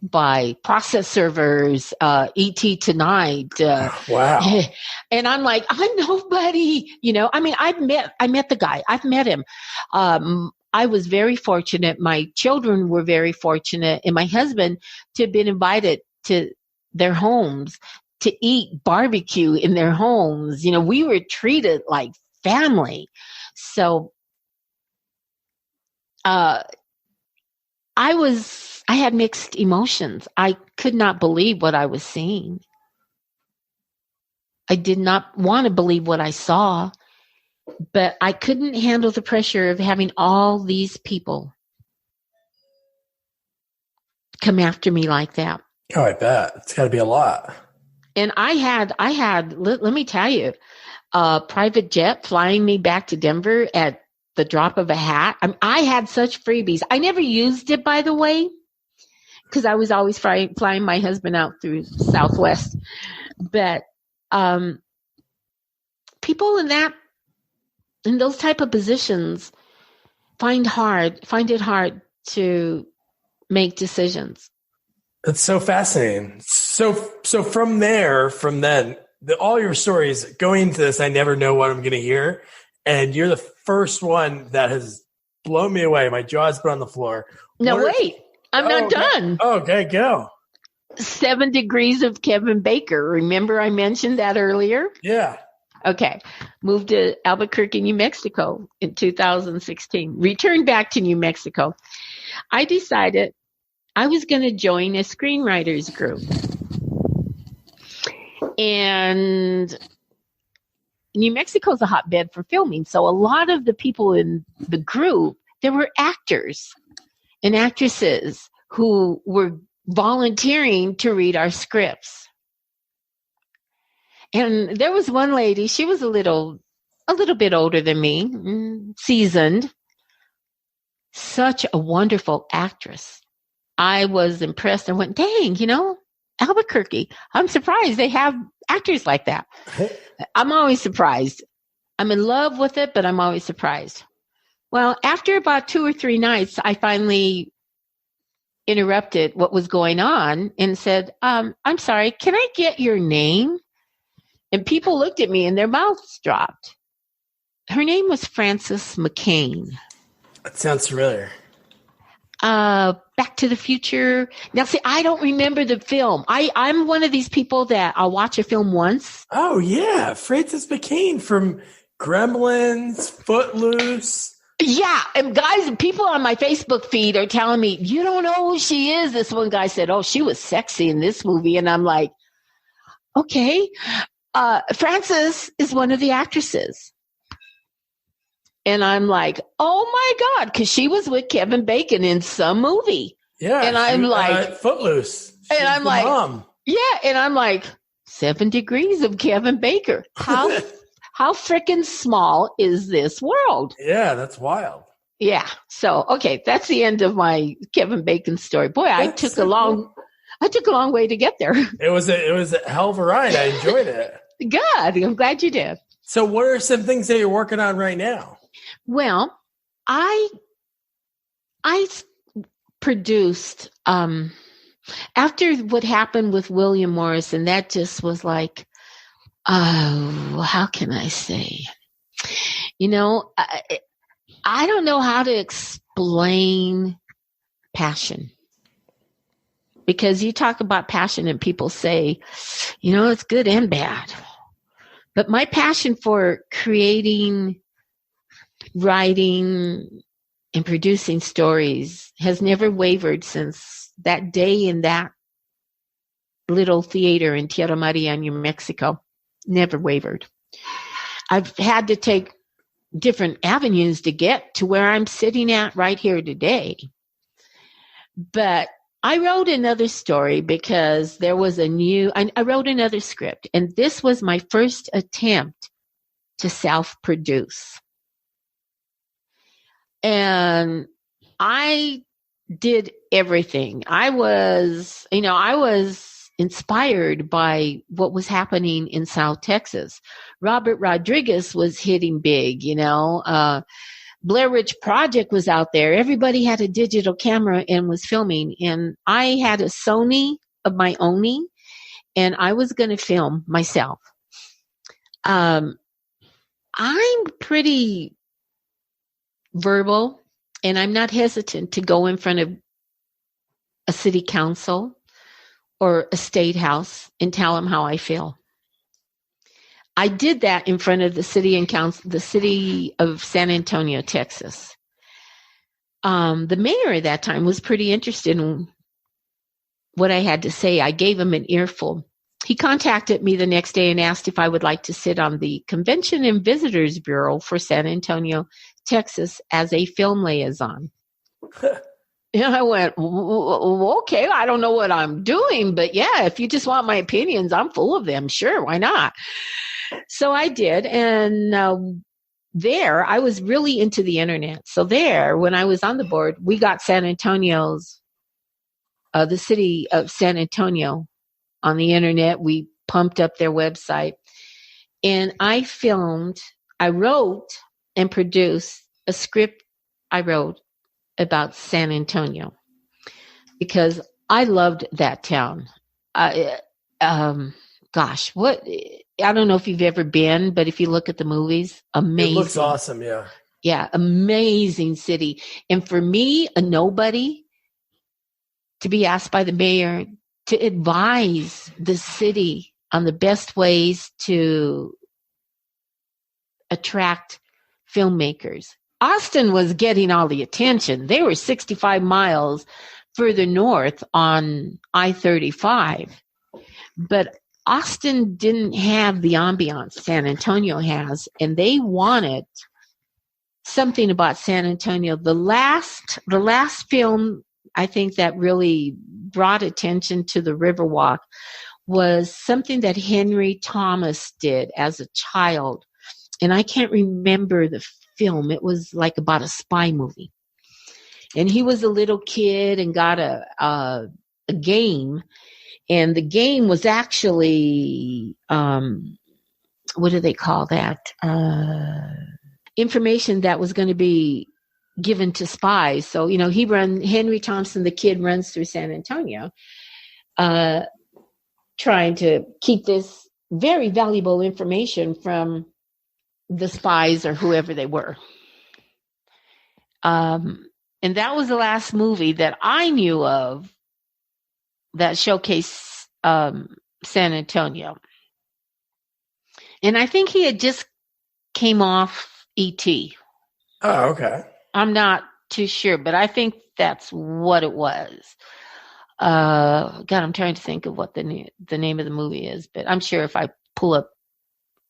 by process servers, ET Tonight. Wow. And I'm like, I'm nobody, I met the guy. I've met him. I was very fortunate. My children were very fortunate, and my husband to have been invited to their homes to eat barbecue in their homes. We were treated like family. So I had mixed emotions. I could not believe what I was seeing. I did not want to believe what I saw, but I couldn't handle the pressure of having all these people come after me like that. Oh, I bet. It's got to be a lot. And I had, let me tell you, a private jet flying me back to Denver at the drop of a hat. I had such freebies. I never used it, by the way, because I was always flying my husband out through Southwest. But people in those type of positions find it hard to make decisions. It's so fascinating. So from then, all your stories going into this, I never know what I'm going to hear. And you're the first one that has blown me away. My jaw's been on the floor. No, wait. I'm not done. Okay, go. 7 Degrees of Kevin Bacon. Remember I mentioned that earlier? Yeah. Okay. Moved to Albuquerque, New Mexico in 2016. Returned back to New Mexico. I decided I was going to join a screenwriters group. And New Mexico is a hotbed for filming. So a lot of the people in the group, there were actors and actresses who were volunteering to read our scripts. And there was one lady, she was a little bit older than me, seasoned, such a wonderful actress. I was impressed and went, dang, Albuquerque, I'm surprised they have actors like that. I'm always surprised. I'm in love with it, but I'm always surprised. Well, after about 2 or 3 nights, I finally interrupted what was going on and said, I'm sorry, can I get your name? And people looked at me and their mouths dropped. Her name was Frances McCain. That sounds familiar. Back to the Future. Now, see, I don't remember the film. I'm one of these people that I'll watch a film once. Oh, yeah. Frances McCain from Gremlins, Footloose. Yeah, and guys, people on my Facebook feed are telling me, you don't know who she is. This one guy said, oh, she was sexy in this movie. And I'm like, okay. Frances is one of the actresses. And I'm like, oh my God, because she was with Kevin Bacon in some movie. Yeah. And I'm like, Footloose. She's and I'm like, mom. Yeah. And I'm like, 7 degrees of Kevin Bacon. How freaking small is this world? Yeah, that's wild. Yeah. So, okay, that's the end of my Kevin Bacon story. Boy, I took a long way to get there. It was a hell of a ride. I enjoyed it. Good. I'm glad you did. So, what are some things that you're working on right now? Well, I produced after what happened with William Morrison. That just was like, how can I say? I don't know how to explain passion. Because you talk about passion and people say, it's good and bad. But my passion for creating, writing, and producing stories has never wavered since that day in that little theater in Tierra Maria, New Mexico. Never wavered. I've had to take different avenues to get to where I'm sitting at right here today. But I wrote another story because there was I wrote another script, and this was my first attempt to self-produce. And I did everything. I was inspired by what was happening in South Texas. Robert Rodriguez was hitting big, Blair Witch Project was out there. Everybody had a digital camera and was filming. And I had a Sony of my own, and I was going to film myself. I'm pretty verbal, and I'm not hesitant to go in front of a city council or a state house and tell them how I feel. I did that in front of the city of San Antonio, Texas. The mayor at that time was pretty interested in what I had to say. I gave him an earful. He contacted me the next day and asked if I would like to sit on the Convention and Visitors Bureau for San Antonio, Texas, as a film liaison. And I went, okay, I don't know what I'm doing, but yeah, if you just want my opinions, I'm full of them. Sure, why not? So I did. And there, I was really into the internet. So there, when I was on the board, we got San Antonio's, the city of San Antonio on the internet. We pumped up their website. And I wrote and produced a script I wrote about San Antonio because I loved that town. I don't know if you've ever been, but if you look at the movies, amazing. It looks awesome, yeah. Yeah, amazing city. And for me, a nobody, to be asked by the mayor to advise the city on the best ways to attract filmmakers. Austin was getting all the attention. They were 65 miles further north on I-35. But Austin didn't have the ambiance San Antonio has, and they wanted something about San Antonio. The last film I think that really brought attention to the Riverwalk was something that Henry Thomas did as a child. And I can't remember the film. It was like about a spy movie. And he was a little kid and got a game. And the game was actually, what do they call that? Information that was going to be given to spies. So, Henry Thompson, the kid, runs through San Antonio, trying to keep this very valuable information from the spies or whoever they were. And that was the last movie that I knew of that showcased San Antonio. And I think he had just came off E.T. Oh, okay. I'm not too sure, but I think that's what it was. God, I'm trying to think of what the name of the movie is, but I'm sure if I pull up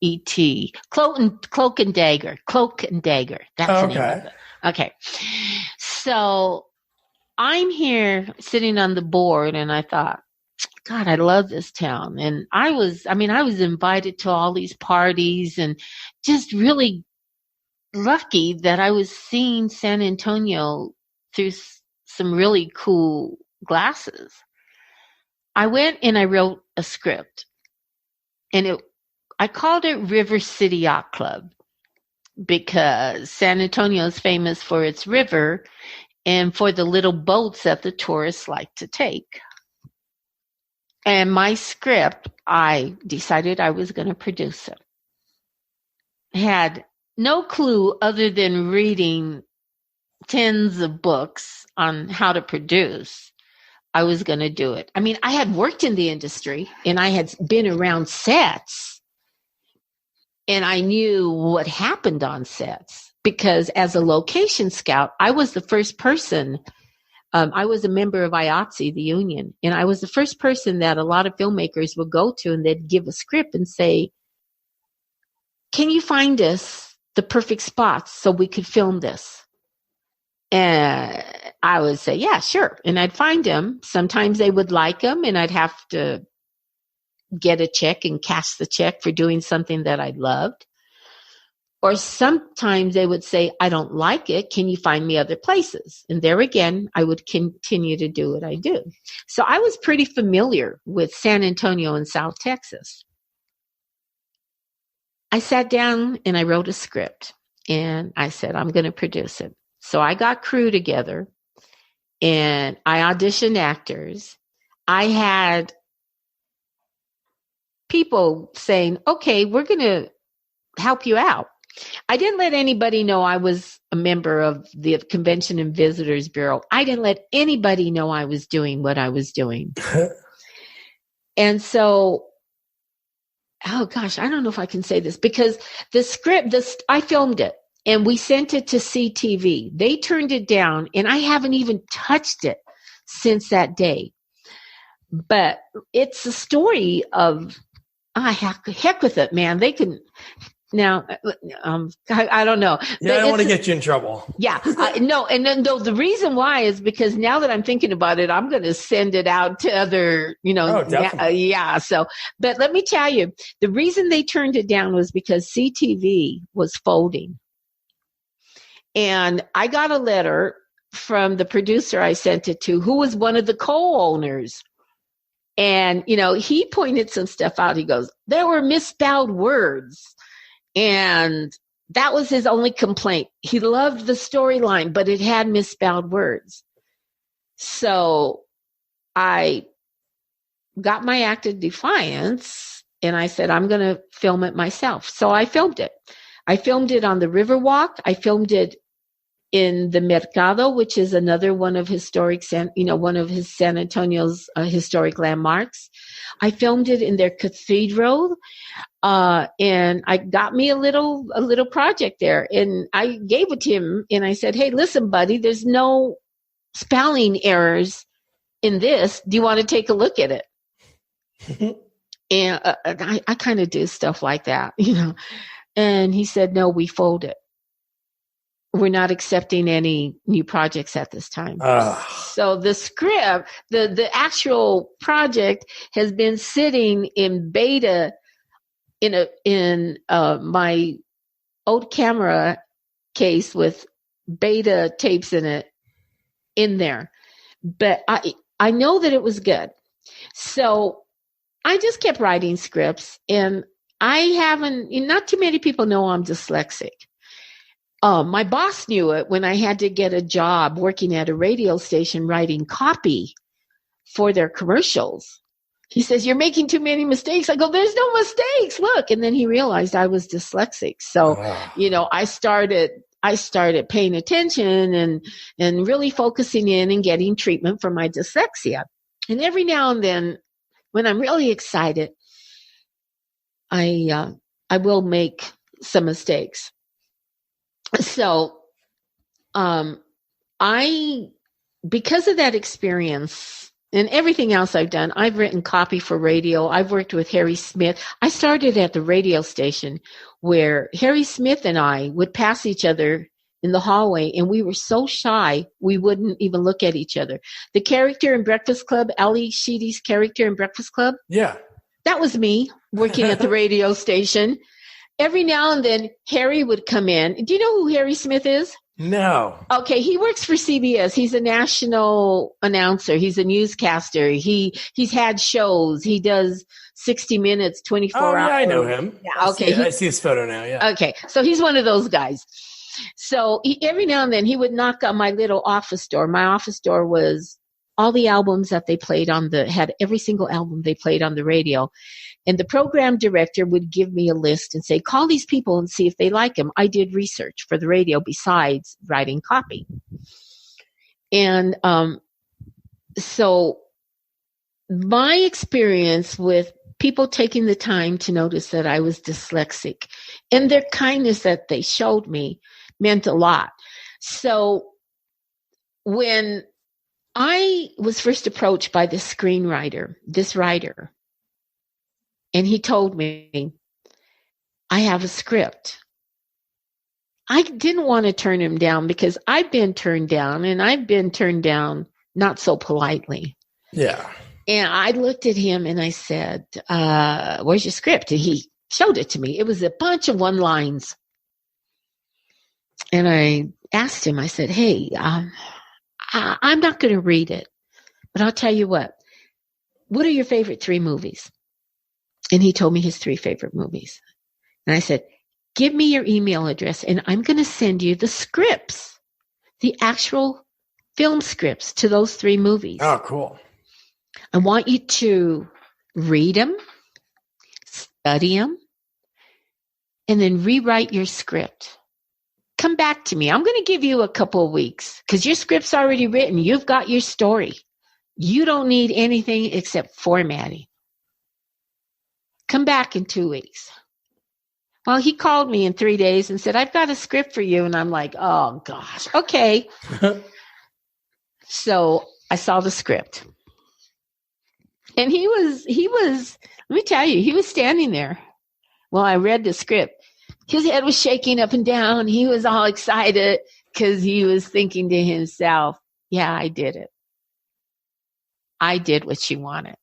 E.T. Cloak and Dagger. That's the name of it. Okay. So I'm here sitting on the board and I thought, God, I love this town. And I was invited to all these parties and just really lucky that I was seeing San Antonio through some really cool glasses. I went and I wrote a script and I called it River City Yacht Club because San Antonio is famous for its river and for the little boats that the tourists like to take. And my script, I decided I was going to produce it. Had no clue other than reading tens of books on how to produce. I was going to do it. I mean, I had worked in the industry and I had been around sets and I knew what happened on sets because as a location scout, I was the first person. I was a member of IATSE, the union, and I was the first person that a lot of filmmakers would go to and they'd give a script and say, can you find us the perfect spots so we could film this? And I would say, yeah, sure. And I'd find them. Sometimes they would like them and I'd have to get a check and cash the check for doing something that I loved. Or sometimes they would say, I don't like it. Can you find me other places? And there again, I would continue to do what I do. So I was pretty familiar with San Antonio and South Texas. I sat down and I wrote a script and I said, I'm going to produce it. So I got crew together and I auditioned actors. I had people saying, okay, we're going to help you out. I didn't let anybody know I was a member of the Convention and Visitors Bureau. I didn't let anybody know I was doing what I was doing. And so, oh gosh, I don't know if I can say this because the script, I filmed it and we sent it to CTV. They turned it down and I haven't even touched it since that day. But it's a story of, heck with it, man. They can... Now, I don't know. Yeah, I don't want to get you in trouble. Yeah, no. And then the reason why is because now that I'm thinking about it, I'm going to send it out to other, yeah. So, but let me tell you, the reason they turned it down was because CTV was folding. And I got a letter from the producer I sent it to, who was one of the co-owners. And, he pointed some stuff out. He goes, there were misspelled words. And that was his only complaint. He loved the storyline, but it had misspelled words. So I got my act of defiance and I said, I'm going to film it myself. So I filmed it. I filmed it on the Riverwalk. I filmed it in the Mercado, which is another one of one of his San Antonio's historic landmarks. I filmed it in their cathedral. And I got me a little project there and I gave it to him and I said, hey, listen, buddy, there's no spelling errors in this. Do you want to take a look at it? And I kind of do stuff like that, And he said, no, we fold it. we're not accepting any new projects at this time. So the script, the actual project has been sitting in beta in my old camera case with beta tapes in there. But I know that it was good. So I just kept writing scripts, and not too many people know I'm dyslexic. My boss knew it when I had to get a job working at a radio station writing copy for their commercials. He says, "You're making too many mistakes." I go, "There's no mistakes. Look." And then he realized I was dyslexic. So, I started paying attention and really focusing in and getting treatment for my dyslexia. And every now and then, when I'm really excited, I will make some mistakes. So, because of that experience and everything else I've done, I've written copy for radio. I've worked with Harry Smith. I started at the radio station where Harry Smith and I would pass each other in the hallway, and we were so shy we wouldn't even look at each other. The character in Breakfast Club, Ali Sheedy's character in Breakfast Club, that was me working at the radio station. Every now and then, Harry would come in. Do you know who Harry Smith is? No. Okay, he works for CBS. He's a national announcer. He's a newscaster. He's had shows. He does 60 Minutes, 24 hours. Oh, yeah, I know him. Yeah, okay. I see his photo now, yeah. Okay, so he's one of those guys. So every now and then, he would knock on my little office door. My office door was all the albums that they played had every single album they played on the radio. And the program director would give me a list and say, "Call these people and see if they like them." I did research for the radio besides writing copy. And so my experience with people taking the time to notice that I was dyslexic and their kindness that they showed me meant a lot. So when I was first approached by this writer, and he told me, "I have a script." I didn't want to turn him down because I've been turned down, and I've been turned down not so politely. Yeah. And I looked at him and I said, "Where's your script?" And he showed it to me. It was a bunch of one-liners. And I asked him, I said, "Hey, I'm not going to read it, but I'll tell you what are your favorite 3 movies? And he told me his 3 favorite movies. And I said, "Give me your email address, and I'm going to send you the scripts, the actual film scripts to those 3 movies. Oh, cool. I want you to read them, study them, and then rewrite your script. Come back to me. I'm going to give you a couple of weeks because your script's already written. You've got your story. You don't need anything except formatting. Come back in 2 weeks." Well, he called me in 3 days and said, "I've got a script for you." And I'm like, "Oh gosh, okay." So I saw the script, and he was, let me tell you, he was standing there while I read the script. His head was shaking up and down. He was all excited because he was thinking to himself, "Yeah, I did it. I did what she wanted."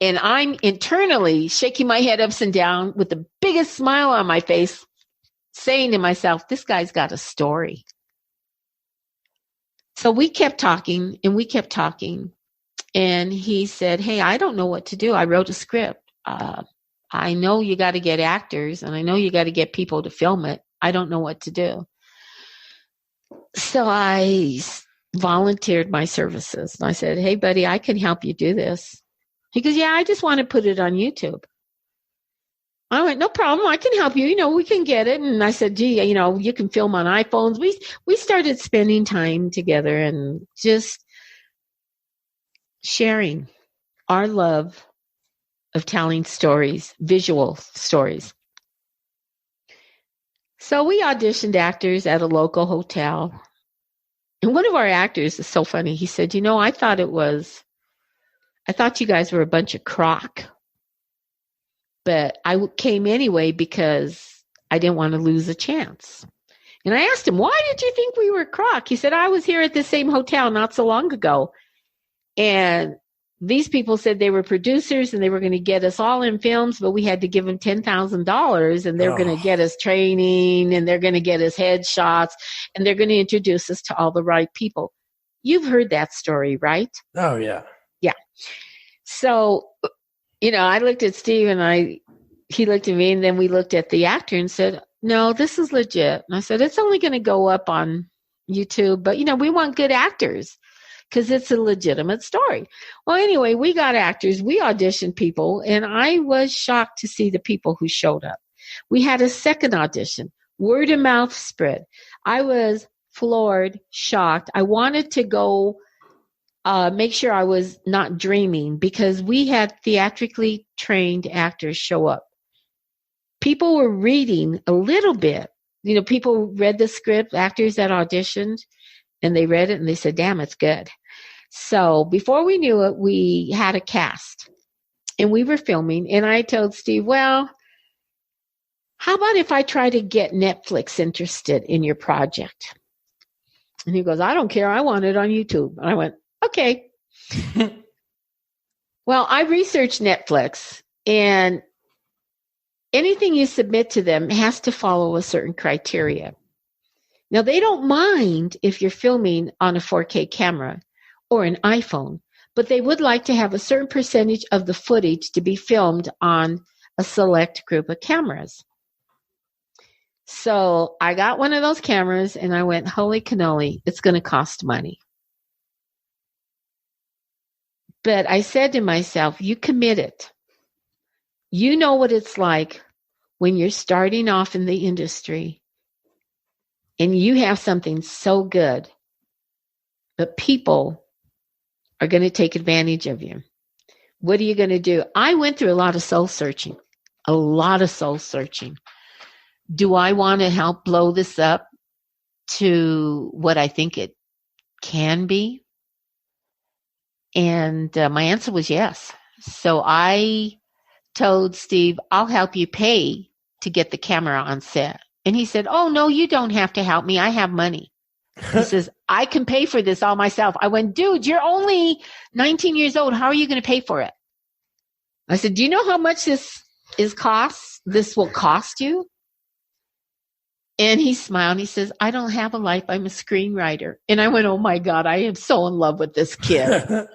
And I'm internally shaking my head up and down with the biggest smile on my face, saying to myself, "This guy's got a story." So we kept talking and we kept talking. And he said, "Hey, I don't know what to do. I wrote a script. I know you got to get actors, and I know you got to get people to film it. I don't know what to do." So I volunteered my services. And I said, "Hey, buddy, I can help you do this." He goes, "Yeah, I just want to put it on YouTube." I went, "No problem. I can help you. We can get it." And I said, "Gee, you can film on iPhones." We started spending time together and just sharing our love of telling stories, visual stories. So we auditioned actors at a local hotel. And one of our actors is so funny. He said, I thought you guys were a bunch of crock. But I came anyway because I didn't want to lose a chance. And I asked him, why did you think we were crock? He said, I was here at the same hotel not so long ago. And these people said they were producers and they were going to get us all in films, but we had to give them $10,000 and they're going to get us training and they're going to get us headshots and they're going to introduce us to all the right people. You've heard that story, right? Oh, yeah. Yeah. So, I looked at Steve and he looked at me and then we looked at the actor and said, no, this is legit. And I said, it's only going to go up on YouTube, but we want good actors because it's a legitimate story. Well, anyway, we got actors, we auditioned people, and I was shocked to see the people who showed up. We had a second audition. Word of mouth spread. I was floored, shocked. I wanted to go make sure I was not dreaming because we had theatrically trained actors show up. People were reading a little bit. People read the script, actors that auditioned, and they read it and they said, damn, it's good. So before we knew it, we had a cast and we were filming. And I told Steve, well, how about if I try to get Netflix interested in your project? And he goes, I don't care. I want it on YouTube. And I went, okay. Well, I researched Netflix, and anything you submit to them has to follow a certain criteria. Now, they don't mind if you're filming on a 4K camera or an iPhone, but they would like to have a certain percentage of the footage to be filmed on a select group of cameras. So I got one of those cameras and I went, holy cannoli, it's going to cost money. But I said to myself, you commit it. You know what it's like when you're starting off in the industry and you have something so good, but people are going to take advantage of you. What are you going to do? I went through a lot of soul searching. Do I want to help blow this up to what I think it can be? And my answer was yes. So I told Steve, I'll help you pay to get the camera on set. And he said, oh, no, you don't have to help me. I have money. He says, I can pay for this all myself. I went, dude, you're only 19 years old. How are you going to pay for it? I said, do you know how much this will cost you? And he smiled and he says, I don't have a life. I'm a screenwriter. And I went, oh my God, I am so in love with this kid.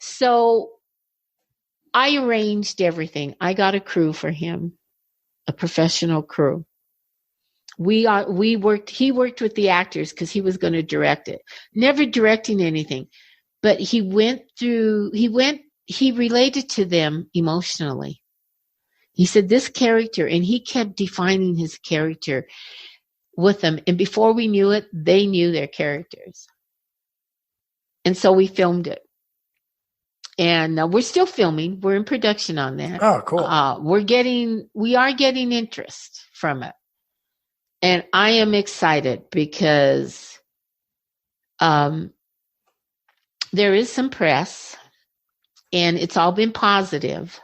So I arranged everything. I got a crew for him, a professional crew. He worked with the actors because he was going to direct it. Never directing anything, but he related to them emotionally. He said this character, and he kept defining his character with them. And before we knew it, they knew their characters. And so we filmed it. And we're still filming. We're in production on that. Oh, cool. We are getting interest from it. And I am excited because there is some press and it's all been positive.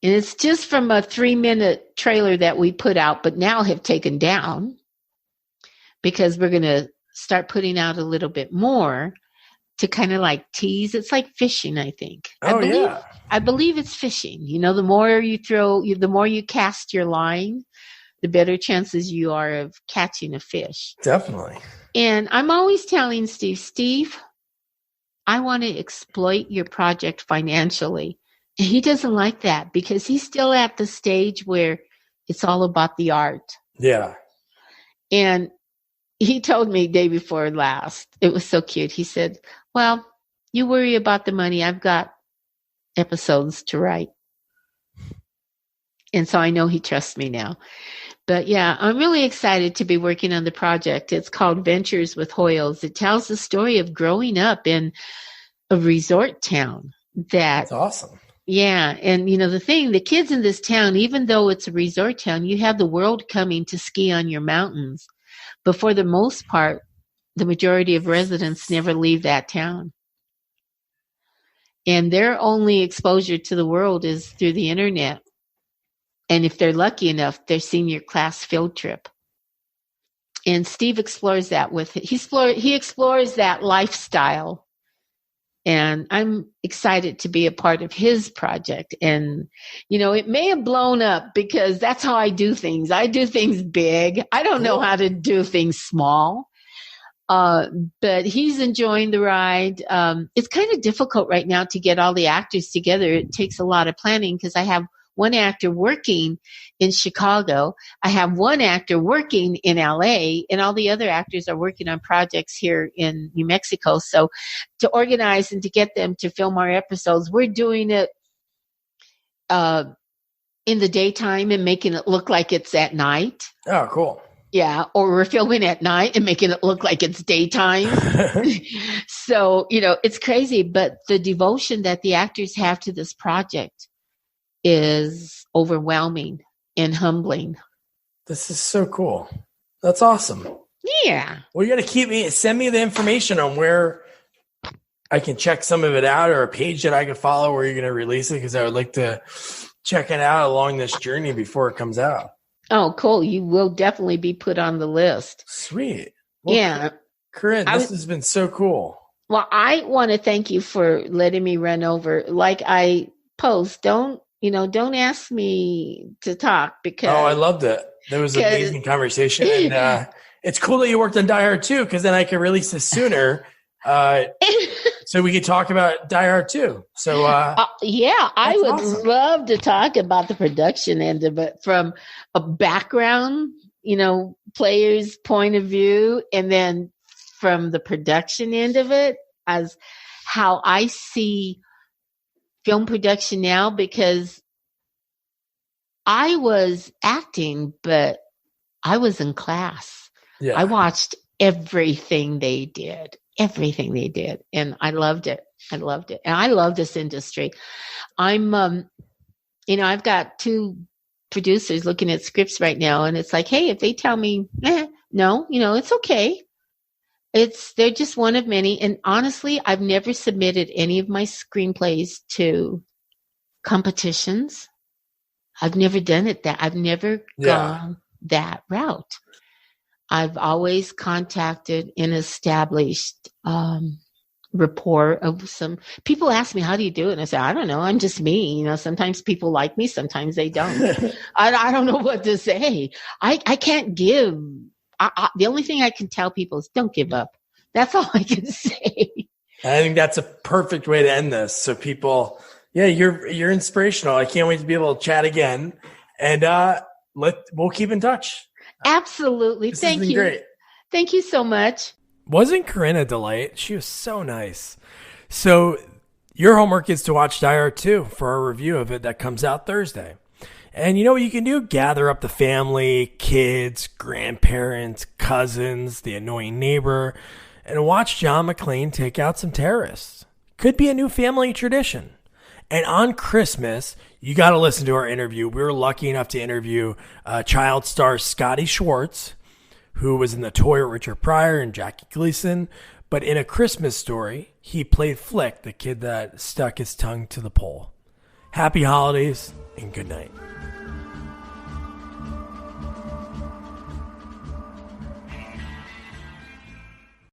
And it's just from a 3-minute trailer that we put out, but now have taken down because we're going to start putting out a little bit more to kind of like tease. It's like fishing, I think. I believe it's fishing. The more you throw, the more you cast your line, the better chances you are of catching a fish. Definitely. And I'm always telling Steve, I want to exploit your project financially. And he doesn't like that because he's still at the stage where it's all about the art. Yeah. And he told me day before last, it was so cute. He said, well, you worry about the money. I've got episodes to write. And so I know he trusts me now. But yeah, I'm really excited to be working on the project. It's called Ventures with Hoyles. It tells the story of growing up in a resort town. That's awesome. Yeah. And the kids in this town, even though it's a resort town, you have the world coming to ski on your mountains. But for the most part, the majority of residents never leave that town. And their only exposure to the world is through the internet. And if they're lucky enough, their senior class field trip. And Steve explores that he explores that lifestyle. And I'm excited to be a part of his project. And, it may have blown up because that's how I do things. I do things big. I don't know how to do things small. But he's enjoying the ride. It's kind of difficult right now to get all the actors together. It takes a lot of planning because I have one actor working in Chicago. I have one actor working in LA, and all the other actors are working on projects here in New Mexico. So to organize and to get them to film our episodes, we're doing it in the daytime and making it look like it's at night. Oh, cool. Yeah, or we're filming at night and making it look like it's daytime. So, it's crazy, but the devotion that the actors have to this project is overwhelming and humbling. This is so cool. That's awesome. Yeah. Well, you got to send me the information on where I can check some of it out, or a page that I can follow where you're going to release it, because I would like to check it out along this journey before it comes out. Oh, cool. You will definitely be put on the list. Sweet. Well, yeah. Corinne, this has been so cool. Well, I want to thank you for letting me run over. Like I post, don't ask me to talk because. Oh, I loved it. That was an amazing conversation. And it's cool that you worked on Die Hard 2, because then I can release this sooner. So we could talk about Die Hard 2. So, I would love to talk about the production end of it from a background, player's point of view, and then from the production end of it as how I see film production now, because I was acting, but I was in class. Yeah. I watched everything they did. And I loved it. And I love this industry. I'm, I've got 2 producers looking at scripts right now, and it's like, hey, if they tell me, no, it's okay. They're just one of many. And honestly, I've never submitted any of my screenplays to competitions. I've never done it I've never gone that route. I've always contacted an established rapport of some people. Ask me, how do you do it? And I say, I don't know. I'm just me. Sometimes people like me, sometimes they don't. I don't know what to say. I can't give. The only thing I can tell people is don't give up. That's all I can say. I think that's a perfect way to end this. So people, you're inspirational. I can't wait to be able to chat again, and we'll keep in touch. Absolutely. Thank you. Great. Thank you so much. Wasn't Corinne a delight? She was so nice. So your homework is to watch Die Hard 2 for our review of it that comes out Thursday. And you know what you can do? Gather up the family, kids, grandparents, cousins, the annoying neighbor, and watch John McClane take out some terrorists. Could be a new family tradition. And on Christmas, you got to listen to our interview. We were lucky enough to interview child star Scotty Schwartz, who was in The Toy with Richard Pryor and Jackie Gleason. But in A Christmas Story, he played Flick, the kid that stuck his tongue to the pole. Happy holidays and good night.